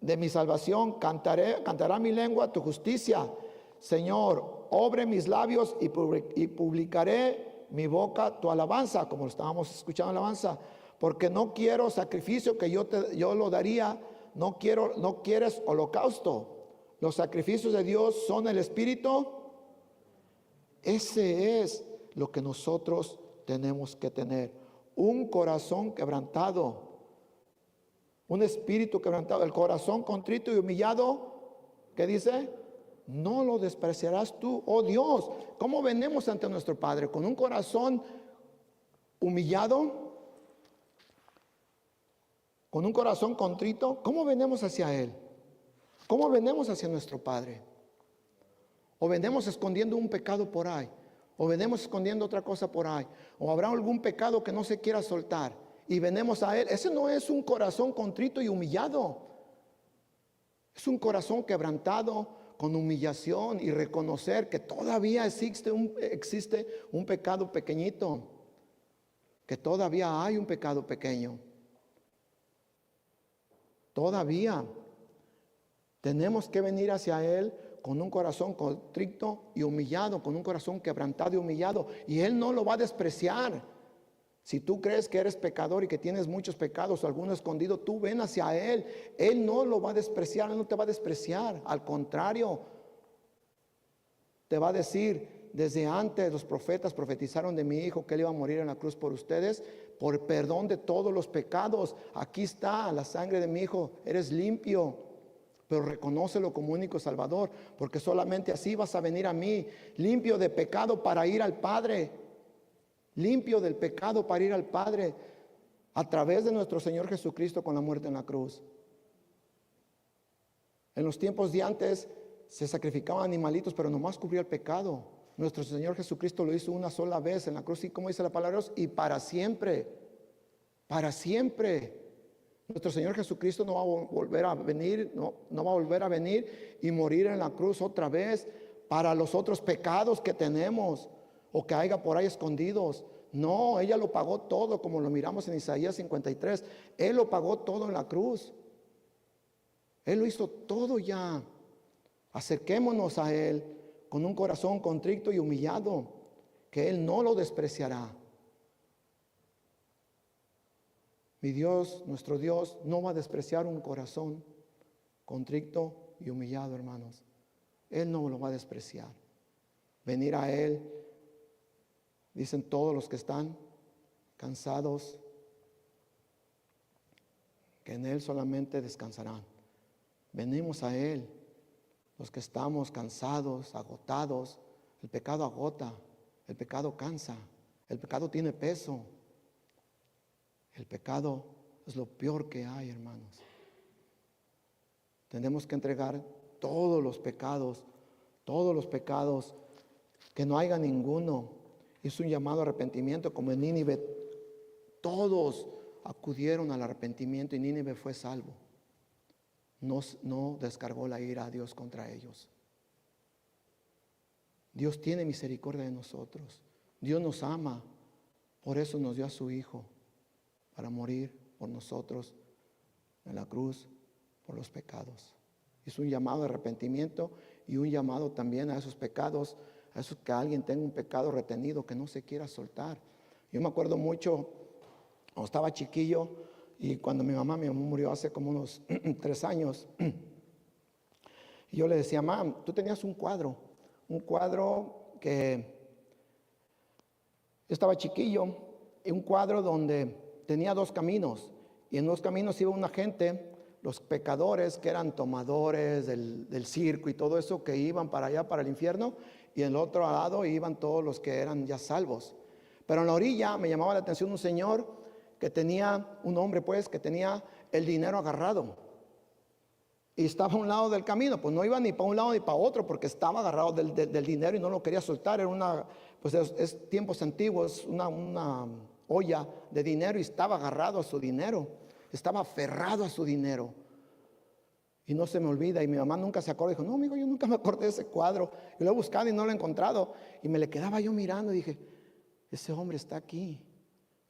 de mi salvación. Cantará mi lengua tu justicia. Señor, obre mis labios y publicaré mi boca tu alabanza, como lo estábamos escuchando alabanza, porque no quiero sacrificio que yo lo daría, no quieres holocausto. Los sacrificios de Dios son el espíritu. Ese es lo que nosotros tenemos que tener, un corazón quebrantado, un espíritu quebrantado, el corazón contrito y humillado. ¿Qué dice? No lo despreciarás tú, oh Dios. ¿Cómo venimos ante nuestro Padre? Con un corazón humillado, con un corazón contrito. ¿Cómo venimos hacia Él? ¿Cómo venimos hacia nuestro Padre? ¿O venimos escondiendo un pecado por ahí? ¿O venimos escondiendo otra cosa por ahí? ¿O habrá algún pecado que no se quiera soltar y venimos a Él? Ese no es un corazón contrito y humillado. Es un corazón quebrantado, con humillación y reconocer que todavía existe un pecado pequeñito, que todavía hay un pecado pequeño. Todavía tenemos que venir hacia Él con un corazón contrito y humillado, con un corazón quebrantado y humillado, y Él no lo va a despreciar. Si tú crees que eres pecador y que tienes muchos pecados o alguno escondido, tú ven hacia Él. Él no lo va a despreciar, Él no te va a despreciar. Al contrario, te va a decir, desde antes los profetas profetizaron de mi hijo que Él iba a morir en la cruz por ustedes, por perdón de todos los pecados. Aquí está la sangre de mi hijo, eres limpio, pero reconócelo como único Salvador, porque solamente así vas a venir a mí, limpio de pecado para ir al Padre. Limpio del pecado para ir al Padre a través de nuestro Señor Jesucristo con la muerte en la cruz. En los tiempos de antes se sacrificaban animalitos, pero nomás cubría el pecado. Nuestro Señor Jesucristo lo hizo una sola vez en la cruz, y como dice la palabra de Dios, y para siempre. Para siempre. Nuestro Señor Jesucristo no va a volver a venir, no va a volver a venir y morir en la cruz otra vez para los otros pecados que tenemos o que haya por ahí escondidos. No, ella lo pagó todo, como lo miramos en Isaías 53. Él lo pagó todo en la cruz. Él lo hizo todo ya. Acerquémonos a Él con un corazón contrito y humillado, que Él no lo despreciará. Mi Dios, nuestro Dios, no va a despreciar un corazón contrito y humillado, hermanos. Él no lo va a despreciar. venir a Él. Dicen todos los que están cansados, que en Él solamente descansarán. Venimos a Él, los que estamos cansados, agotados. El pecado agota, el pecado cansa, el pecado tiene peso. El pecado es lo peor que hay, hermanos. Tenemos que entregar todos los pecados, que no haya ninguno. Hizo un llamado a arrepentimiento como en Nínive. Todos acudieron al arrepentimiento y Nínive fue salvo. No descargó la ira a Dios contra ellos. Dios tiene misericordia de nosotros. Dios nos ama. Por eso nos dio a su Hijo, para morir por nosotros en la cruz por los pecados. Es un llamado de arrepentimiento y un llamado también a esos pecados, a esos que alguien tenga un pecado retenido que no se quiera soltar. Yo me acuerdo mucho cuando estaba chiquillo y cuando mi mamá murió hace como unos 3 años. Y yo le decía, mamá, tú tenías un cuadro que yo estaba chiquillo, y un cuadro donde tenía 2 caminos, y en 2 caminos iba una gente, los pecadores que eran tomadores del circo y todo eso, que iban para allá, para el infierno, y en el otro lado iban todos los que eran ya salvos. Pero en la orilla me llamaba la atención un señor que tenía, un hombre pues, que tenía el dinero agarrado. Y estaba a un lado del camino, pues no iba ni para un lado ni para otro, porque estaba agarrado del dinero y no lo quería soltar. Era es tiempos antiguos, una olla de dinero, y estaba agarrado a su dinero, estaba aferrado a su dinero. Y no se me olvida, y mi mamá nunca se acordó, dijo, no amigo, yo nunca me acordé de ese cuadro. Yo lo he buscado y no lo he encontrado, y me le quedaba yo mirando y dije, ese hombre está aquí.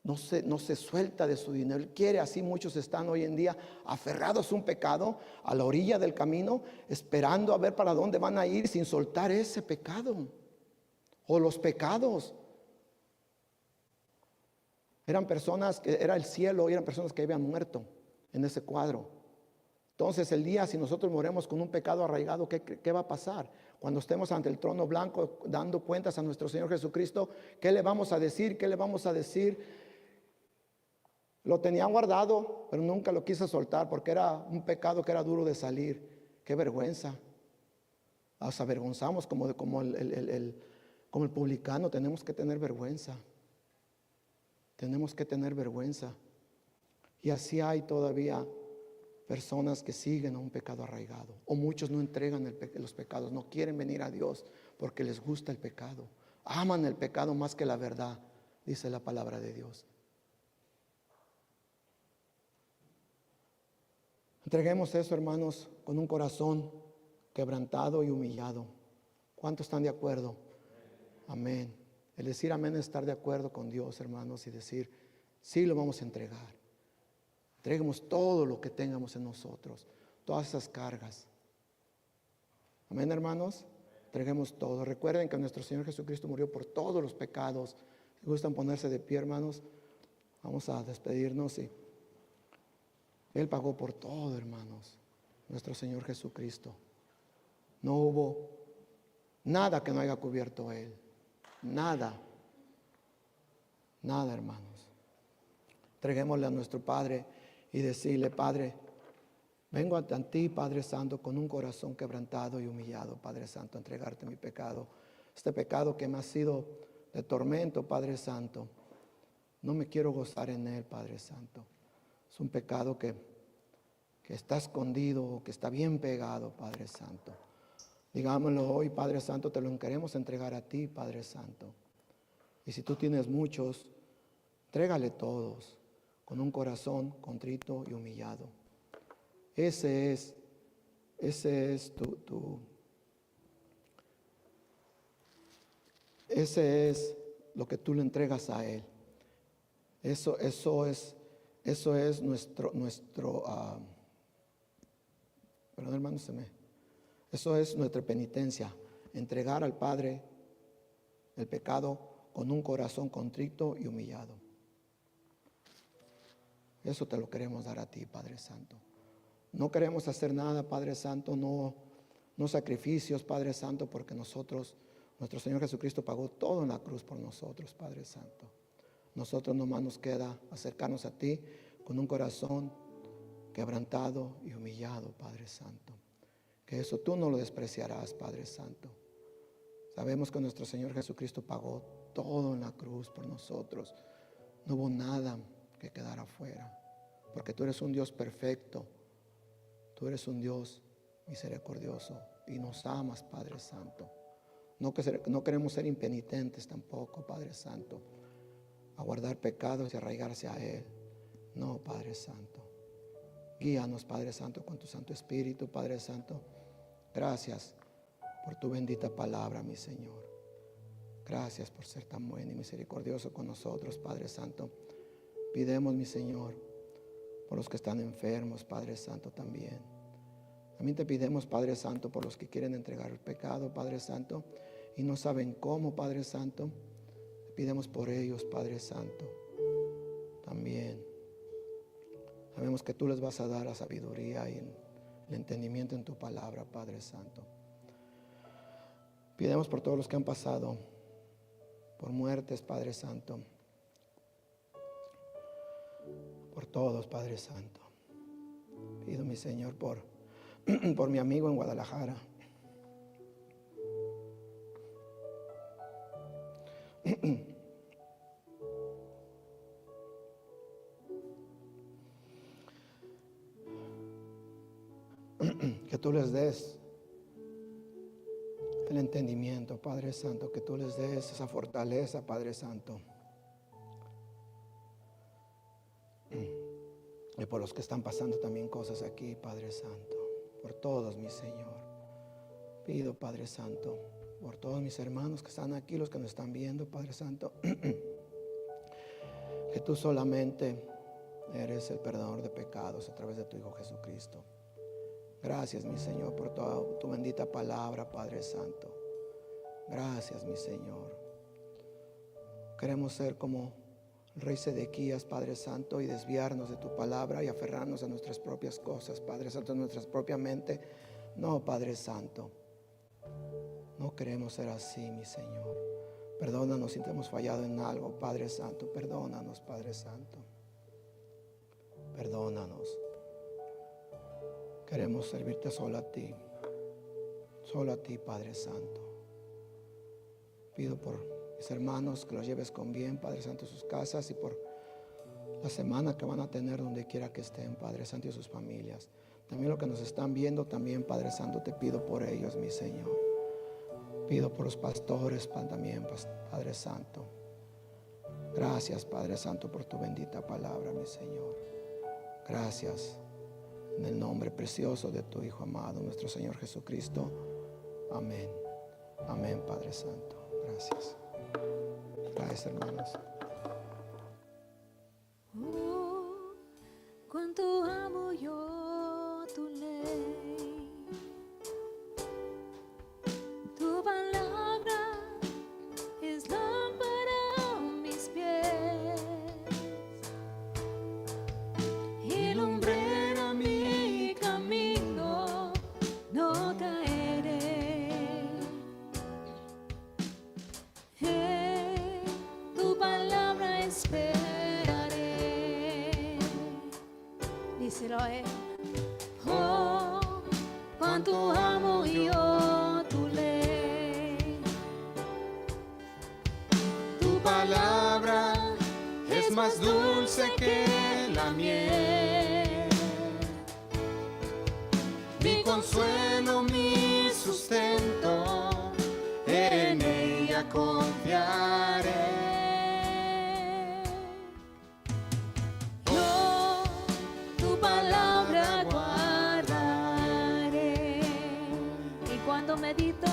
No se suelta de su dinero. Él quiere, así muchos están hoy en día aferrados a un pecado, a la orilla del camino, esperando a ver para dónde van a ir sin soltar ese pecado o los pecados. Eran personas que era el cielo, eran personas que habían muerto en ese cuadro. Entonces el día, si nosotros moremos con un pecado arraigado, ¿qué va a pasar? Cuando estemos ante el trono blanco dando cuentas a nuestro Señor Jesucristo, ¿qué le vamos a decir? ¿Qué le vamos a decir? Lo tenía guardado, pero nunca lo quise soltar porque era un pecado que era duro de salir. Qué vergüenza. Nos avergonzamos como el publicano. Tenemos que tener vergüenza. Tenemos que tener vergüenza. Y así hay todavía personas que siguen a un pecado arraigado. O muchos no entregan los pecados, no quieren venir a Dios porque les gusta el pecado. Aman el pecado más que la verdad, dice la palabra de Dios. Entreguemos eso, hermanos, con un corazón quebrantado y humillado. ¿Cuántos están de acuerdo? Amén. El decir amén es estar de acuerdo con Dios, hermanos, y decir, sí lo vamos a entregar. Entreguemos todo lo que tengamos en nosotros, todas esas cargas. Amén, hermanos. Entreguemos todo. Recuerden que nuestro Señor Jesucristo murió por todos los pecados. Si gustan ponerse de pie, hermanos, vamos a despedirnos. Y Él pagó por todo, hermanos, nuestro Señor Jesucristo. No hubo nada que no haya cubierto Él. Nada, hermanos. Entreguémosle a nuestro Padre y decirle, Padre, vengo ante ti, Padre Santo, con un corazón quebrantado y humillado, Padre Santo, a entregarte mi pecado. Este pecado que me ha sido de tormento, Padre Santo. No me quiero gozar en él, Padre Santo. Es un pecado que está escondido, que está bien pegado, Padre Santo. Digámoslo hoy, Padre Santo, te lo queremos entregar a ti, Padre Santo. Y si tú tienes muchos, entrégale todos con un corazón contrito y humillado. Ese es ese es lo que tú le entregas a Él. Eso es nuestro perdón, hermano, eso es nuestra penitencia, entregar al Padre el pecado con un corazón contrito y humillado. Eso te lo queremos dar a ti, Padre Santo. No queremos hacer nada, Padre Santo, no sacrificios, Padre Santo, porque nosotros Nuestro Señor Jesucristo pagó todo en la cruz por nosotros, Padre Santo. Nosotros nomás nos queda acercarnos a ti con un corazón quebrantado y humillado, Padre Santo. Que eso tú no lo despreciarás, Padre Santo. Sabemos que nuestro Señor Jesucristo pagó todo en la cruz por nosotros. No hubo nada que quedara afuera, porque tú eres un Dios perfecto. Tú eres un Dios misericordioso y nos amas, Padre Santo. No queremos ser impenitentes tampoco, Padre Santo, a guardar pecados y arraigarse a Él. No, Padre Santo. Guíanos, Padre Santo, con tu Santo Espíritu, Padre Santo. Gracias por tu bendita palabra, mi Señor. Gracias por ser tan bueno y misericordioso con nosotros, Padre Santo. Pidemos, mi Señor, por los que están enfermos, Padre Santo, también. También te pidemos, Padre Santo, por los que quieren entregar el pecado, Padre Santo, y no saben cómo, Padre Santo. Te pidemos por ellos, Padre Santo. También sabemos que tú les vas a dar la sabiduría y el entendimiento en tu palabra, Padre Santo. Pidemos por todos los que han pasado por muertes, Padre Santo. Por todos, Padre Santo. Pido, mi Señor, por mi amigo en Guadalajara. Que tú les des el entendimiento, Padre Santo, que tú les des esa fortaleza, Padre Santo. Y por los que están pasando también cosas aquí, Padre Santo, por todos, mi Señor. Pido, Padre Santo, por todos mis hermanos que están aquí, los que nos están viendo, Padre Santo, que tú solamente eres el perdonador de pecados a través de tu Hijo Jesucristo. Gracias, mi Señor, por toda tu bendita palabra, Padre Santo. Gracias, mi Señor. Queremos ser como el rey Sedequías, Padre Santo, y desviarnos de tu palabra y aferrarnos a nuestras propias cosas, Padre Santo, a nuestra propia mente. No, Padre Santo, no queremos ser así, mi Señor. Perdónanos si te hemos fallado en algo, Padre Santo. Perdónanos, Padre Santo. Perdónanos. Queremos servirte solo a ti, Padre Santo. Pido por mis hermanos que los lleves con bien, Padre Santo, a sus casas, y por la semana que van a tener donde quiera que estén, Padre Santo, y sus familias. También los que nos están viendo, también, Padre Santo, te pido por ellos, mi Señor. Pido por los pastores también, Padre Santo. Gracias, Padre Santo, por tu bendita palabra, mi Señor. Gracias. En el nombre precioso de tu Hijo amado, nuestro Señor Jesucristo. Amén. Amén, Padre Santo. Gracias. Gracias, hermanos. Oh, cuánto amo yo tu ley. Tu palabra es lámpara a mis pies y lumbrera mi camino. No caeré. Tu palabra esperaré. Díselo a él. Oh, cuánto amo yo tu ley. Tu palabra es más dulce que la miel. Mi consuelo, mi sustento, en ella confiaré. Yo tu palabra guardaré. Y cuando medito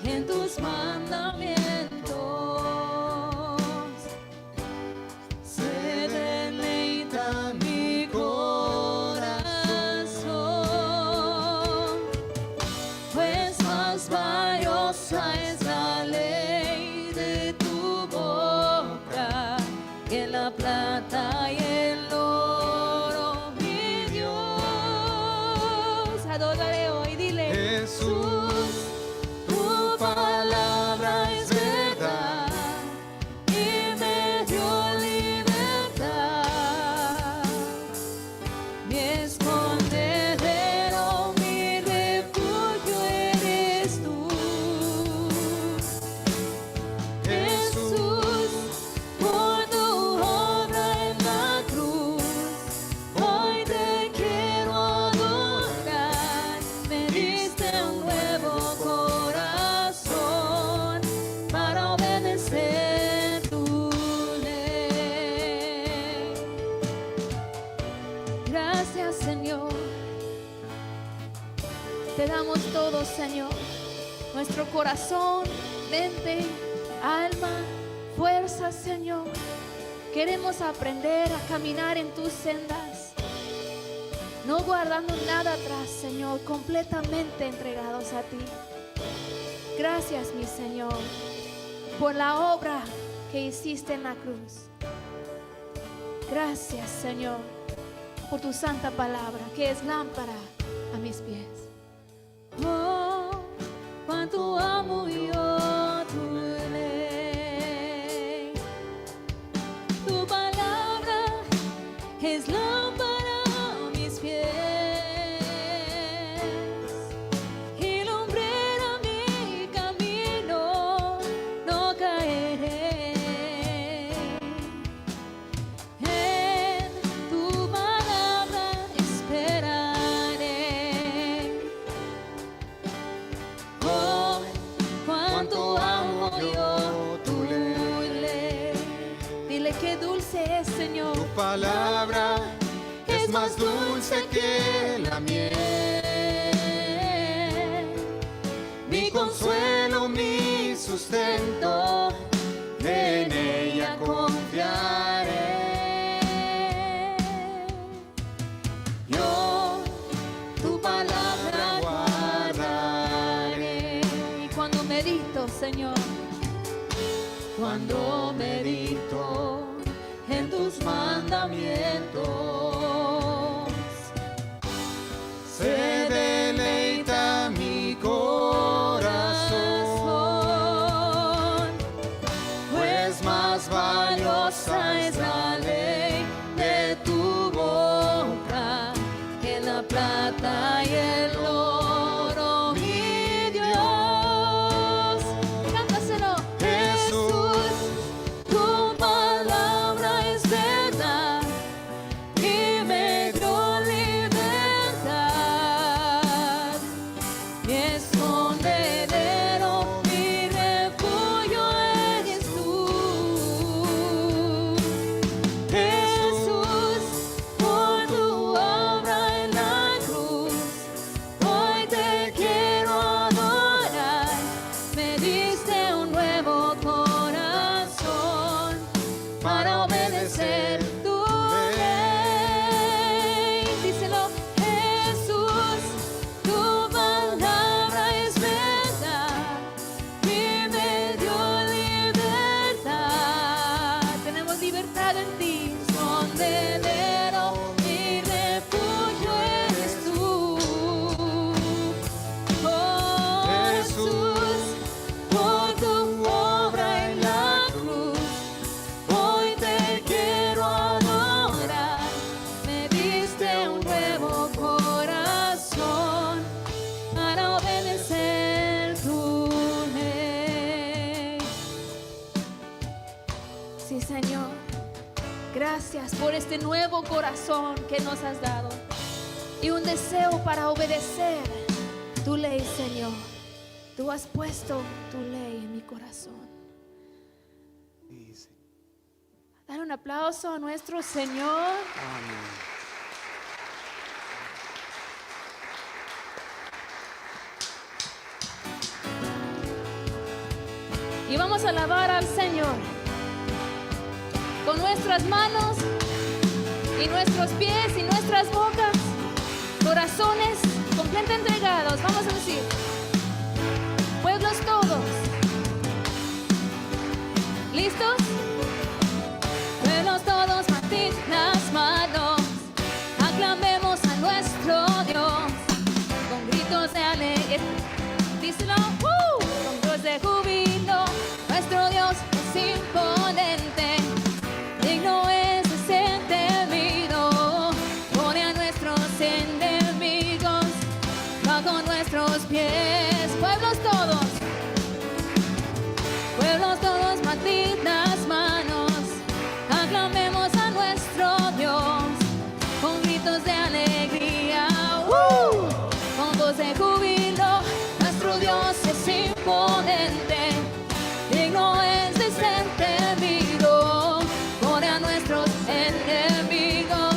en tus mandamientos, se deleita mi corazón, pues más valiosa es la ley de tu boca que la plata y el oro, mi Dios. Adórale hoy, dile. Te damos todo, Señor. Nuestro corazón, mente, alma, fuerza, Señor. Queremos aprender a caminar en tus sendas, no guardando nada atrás, Señor, completamente entregados a ti. Gracias, mi Señor, por la obra que hiciste en la cruz. Gracias, Señor, por tu santa palabra, que es lámpara a mis pies. Oh, cuánto amo yo tu ley. Tu palabra es lámpara a mis pies y lumbrera mi camino. No caeré. En tu palabra esperaré. Oh, cuánto amo yo tu ley. Dile qué dulce es, Señor. Tu palabra es más dulce que la miel. Mi consuelo, mi sustento, en ella confiaré. Yo tu palabra guardaré. Y cuando medito, Señor, Cuando medito en tus mandamientos, se deleita mi corazón, pues más valiosa es la ley de tu boca que la plata y el oro, mi Dios. Cántaselo. Jesús. Tu palabra es verdad y me dio libertad. Mi escondedero, mi refugio eres tú. Jesús, por tu obra en la cruz, hoy te quiero adorar. Me diste un nuevo corazón para obedecer tu ley. Díselo. Jesús, tu palabra es verdad y me dio libertad. Tenemos libertad en ti. Escondedero, mi refugio eres tú. Oh, Jesús, por tu obra en la cruz, hoy te quiero adorar. Me diste un nuevo corazón para obedecer tu ley. Sí, Señor. Gracias por este nuevo corazón que nos has dado y un deseo para obedecer tu ley, Señor. Tú has puesto tu ley en mi corazón. Dale un aplauso a nuestro Señor. Y vamos a alabar al Señor con nuestras manos y nuestros pies y nuestras bocas, corazones completamente entregados. Vamos a decir, pueblos todos, ¿listos? Pueblos todos, batid las manos, aclamemos a nuestro Dios con gritos de alegría. Díselo, con gritos de júbilo. Nuestro Dios es imponente, digno es de ser temido. Pone a nuestros enemigos bajo nuestros pies. Pueblos todos, batid las manos, aclamemos a nuestro Dios con gritos de alegría, con voz de júbilo. Nuestro Dios es imponente, digno es de ser temido. Pone a nuestros enemigos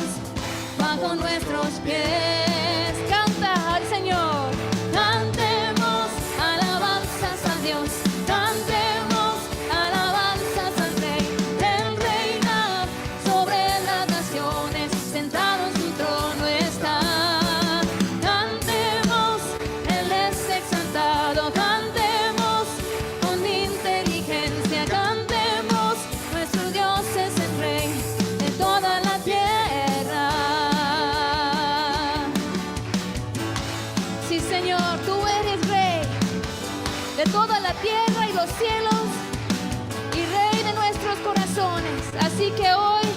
bajo nuestros pies. Canta al Señor, de toda la tierra y los cielos y Rey de nuestros corazones. Así que hoy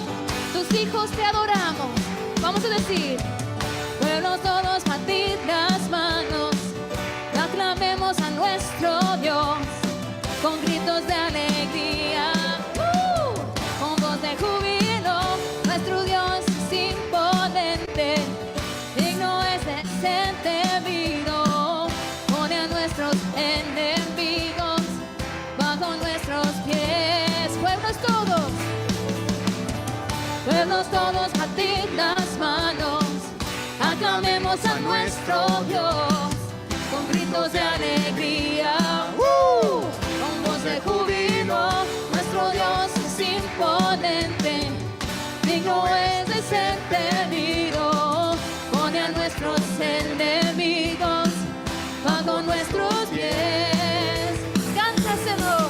tus hijos te adoramos. Vamos a decir: pueblos todos, batid las manos, aclamemos a nuestro Dios con gritos de alegría, con voz de júbilo. Nuestro Dios es imponente, digno es de ser temido. Pone a nuestros enemigos bajo nuestros pies. Pueblos todos, batid las manos, aclamemos a nuestro Dios con gritos de alegría, con voz de júbilo. Nuestro Dios es imponente, digno es de ser temido. Pone a nuestros enemigos bajo nuestros pies. Cántaselo,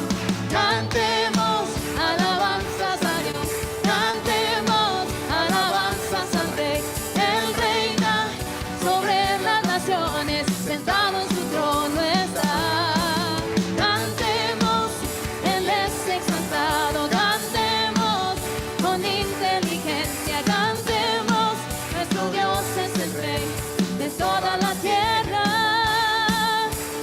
cantemos alabanzas a Dios, cantemos alabanzas al Rey. Él reina sobre las naciones, sentado en su trono está. Cantemos, Él es exaltado, cantemos con inteligencia, cantemos, nuestro Dios es el Rey de toda la tierra.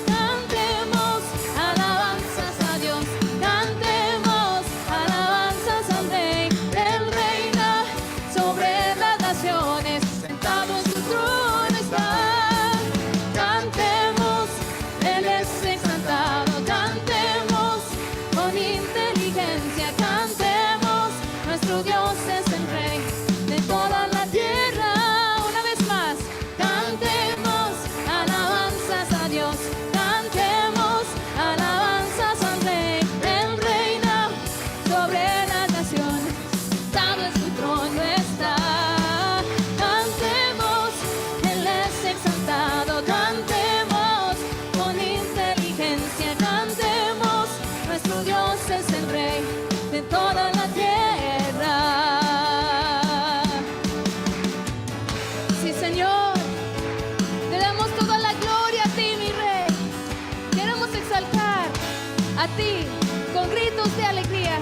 Cantemos alabanzas a Dios, cantemos alabanzas al Rey. Él reina sobre las naciones, sentado en su trono está. Cantemos, Él es exaltado, cantemos con inteligencia, cantemos, nuestro Dios es el Rey de toda la tierra. Una vez más, cantemos alabanzas a Dios, cantemos alabanzas al Rey. Él reina sobre las naciones, sentado en su trono está. Cantemos, Él es exaltado, cantemos con inteligencia, cantemos, nuestro Dios es el Rey de toda la tierra. Sí, Señor, te damos toda la gloria a ti, mi Rey. Queremos exaltar a ti con gritos de alegría.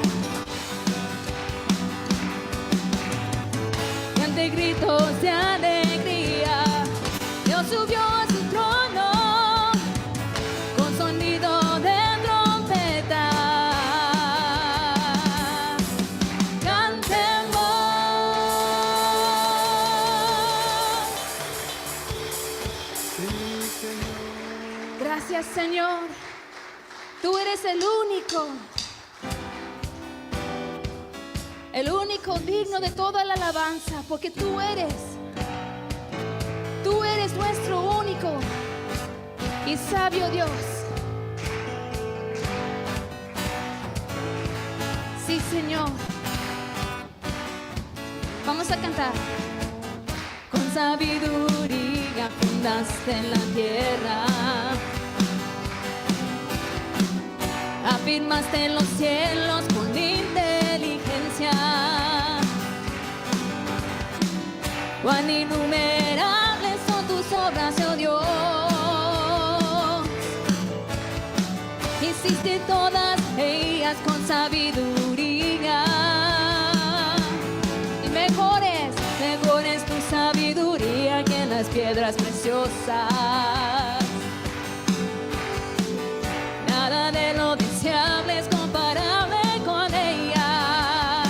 Y ante gritos de alegría, Dios subió a su trono con sonido de trompeta. Cantemos. Gracias, Señor. Tú eres el único digno de toda la alabanza, porque tú eres nuestro único y sabio Dios. Sí, Señor. Vamos a cantar. Con sabiduría fundaste la tierra, afirmaste los cielos con inteligencia. Cuán innumerables son tus obras, oh Dios. Hiciste todas ellas con sabiduría. Y mejor es tu sabiduría que las piedras preciosas. Nada de lo deseable es comparable con ella.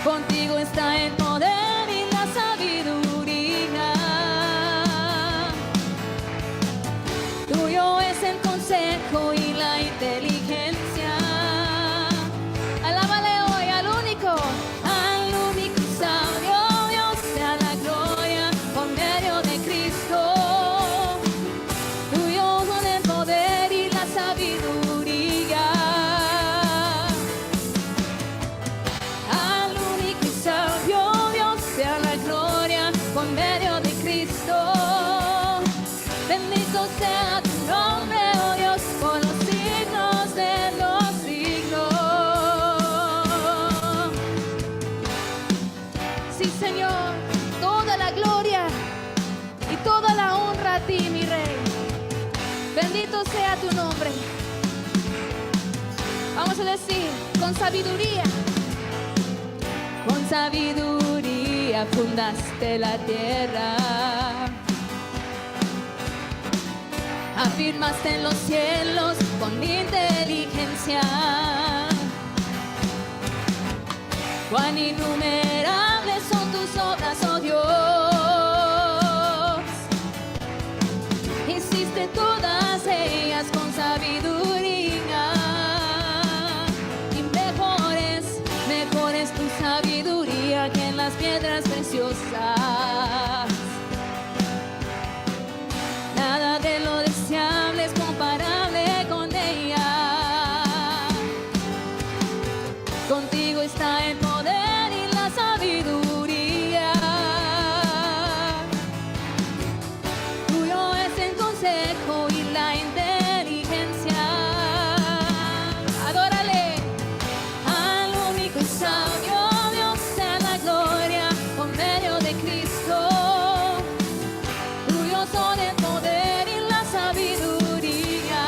Contigo está el poder y la sabiduría. Tuyo es el consejo y la inteligencia. Alábale hoy al único sabio Dios, sea la gloria por medio de Cristo. decir, con sabiduría. Con sabiduría fundaste la tierra. Afirmaste en los cielos con inteligencia. Cuán innumerables son tus obras, oh Dios. Hiciste todas ellas con sabiduría. Y mejor es tu sabiduría que en las piedras preciosas. Nada de lo deseable es comparable con ella. Contigo está el poder y la sabiduría. Tuyo es el consejo y la inteligencia. Adórale al único y sabio Dios, sea la gloria por medio de Cristo. Tuyo son el poder y la sabiduría.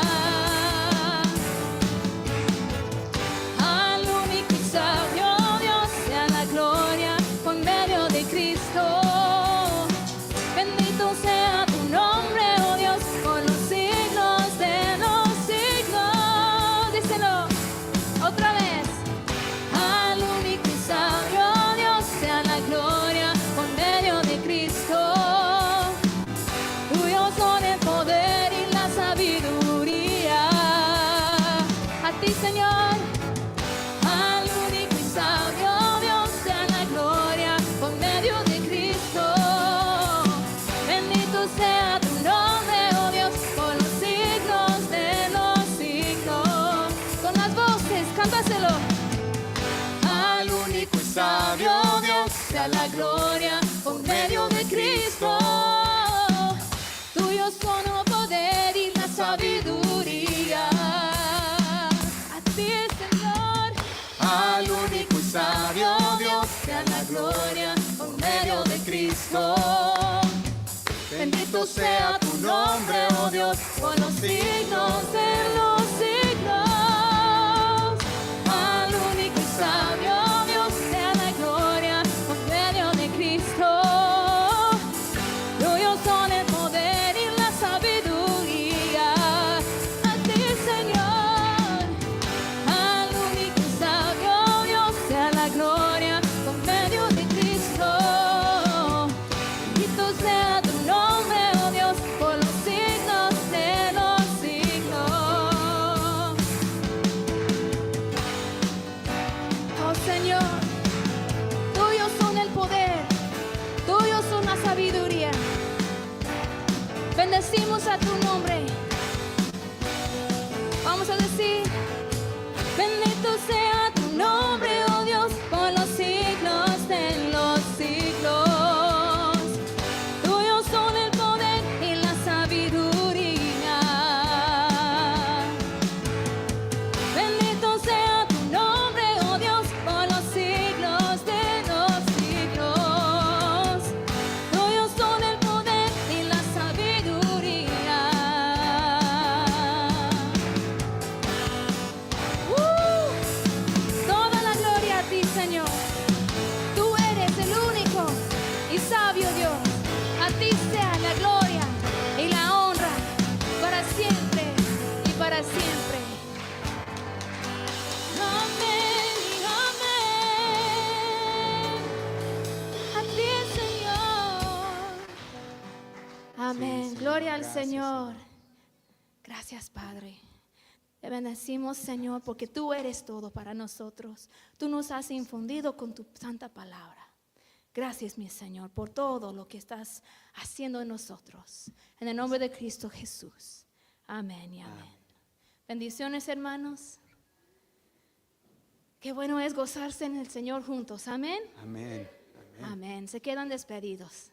Al único y sabio Dios sea la gloria por medio de Cristo. Bendito sea tu nombre, oh Dios, por los siglos de los siglos. Díselo otra vez. Al único y sabio Dios sea la gloria por medio de Cristo. Tuyo son el poder y la sabiduría. A ti, Señor, al único y sabio Dios sea la gloria por medio de Cristo. Bendito sea tu nombre, oh Dios, por los siglos de los siglos. Con las voces, cántaselo. Al único y sabio Dios sea la gloria por medio de Cristo. Tuyo son el poder y la sabiduría. A ti, Señor, Al único y sabio Dios, sea la gloria por medio de Cristo. bendito sea tu nombre, oh Dios, por los siglos de los siglos. Al único y sabio Dios sea la gloria por medio de Cristo. Tuyos son el poder y la sabiduría. A ti, Señor, al único y sabio Dios sea la gloria por medio de Cristo. Bendito sea tu nombre, oh Dios, por los siglos de los siglos. Oh Señor, tuyos son el poder, tuyos son la sabiduría. Bendecimos a tu nombre. Vamos a decir, bendito sea tu nombre, oh Dios, por los siglos de los siglos. Tuyos son el poder y la sabiduría. Bendito sea tu nombre, oh Dios, por los siglos de los siglos. Tuyos son el poder y la sabiduría. Toda la gloria a ti, Señor. Tú eres el único y sabio Dios. A ti sea la gloria y la honra para siempre y para siempre. Amén y amén. A ti, Señor. Amén. Señor. Gloria al Gracias, Señor. Gracias, Padre. Te bendecimos, Señor, porque tú eres todo para nosotros. Tú nos has infundido con tu santa palabra. Gracias, mi Señor, por todo lo que estás haciendo en nosotros. En el nombre de Cristo Jesús. Amén y amén. Bendiciones, hermanos. Qué bueno es gozarse en el Señor juntos. Amén. Amén. Amén. Se quedan despedidos.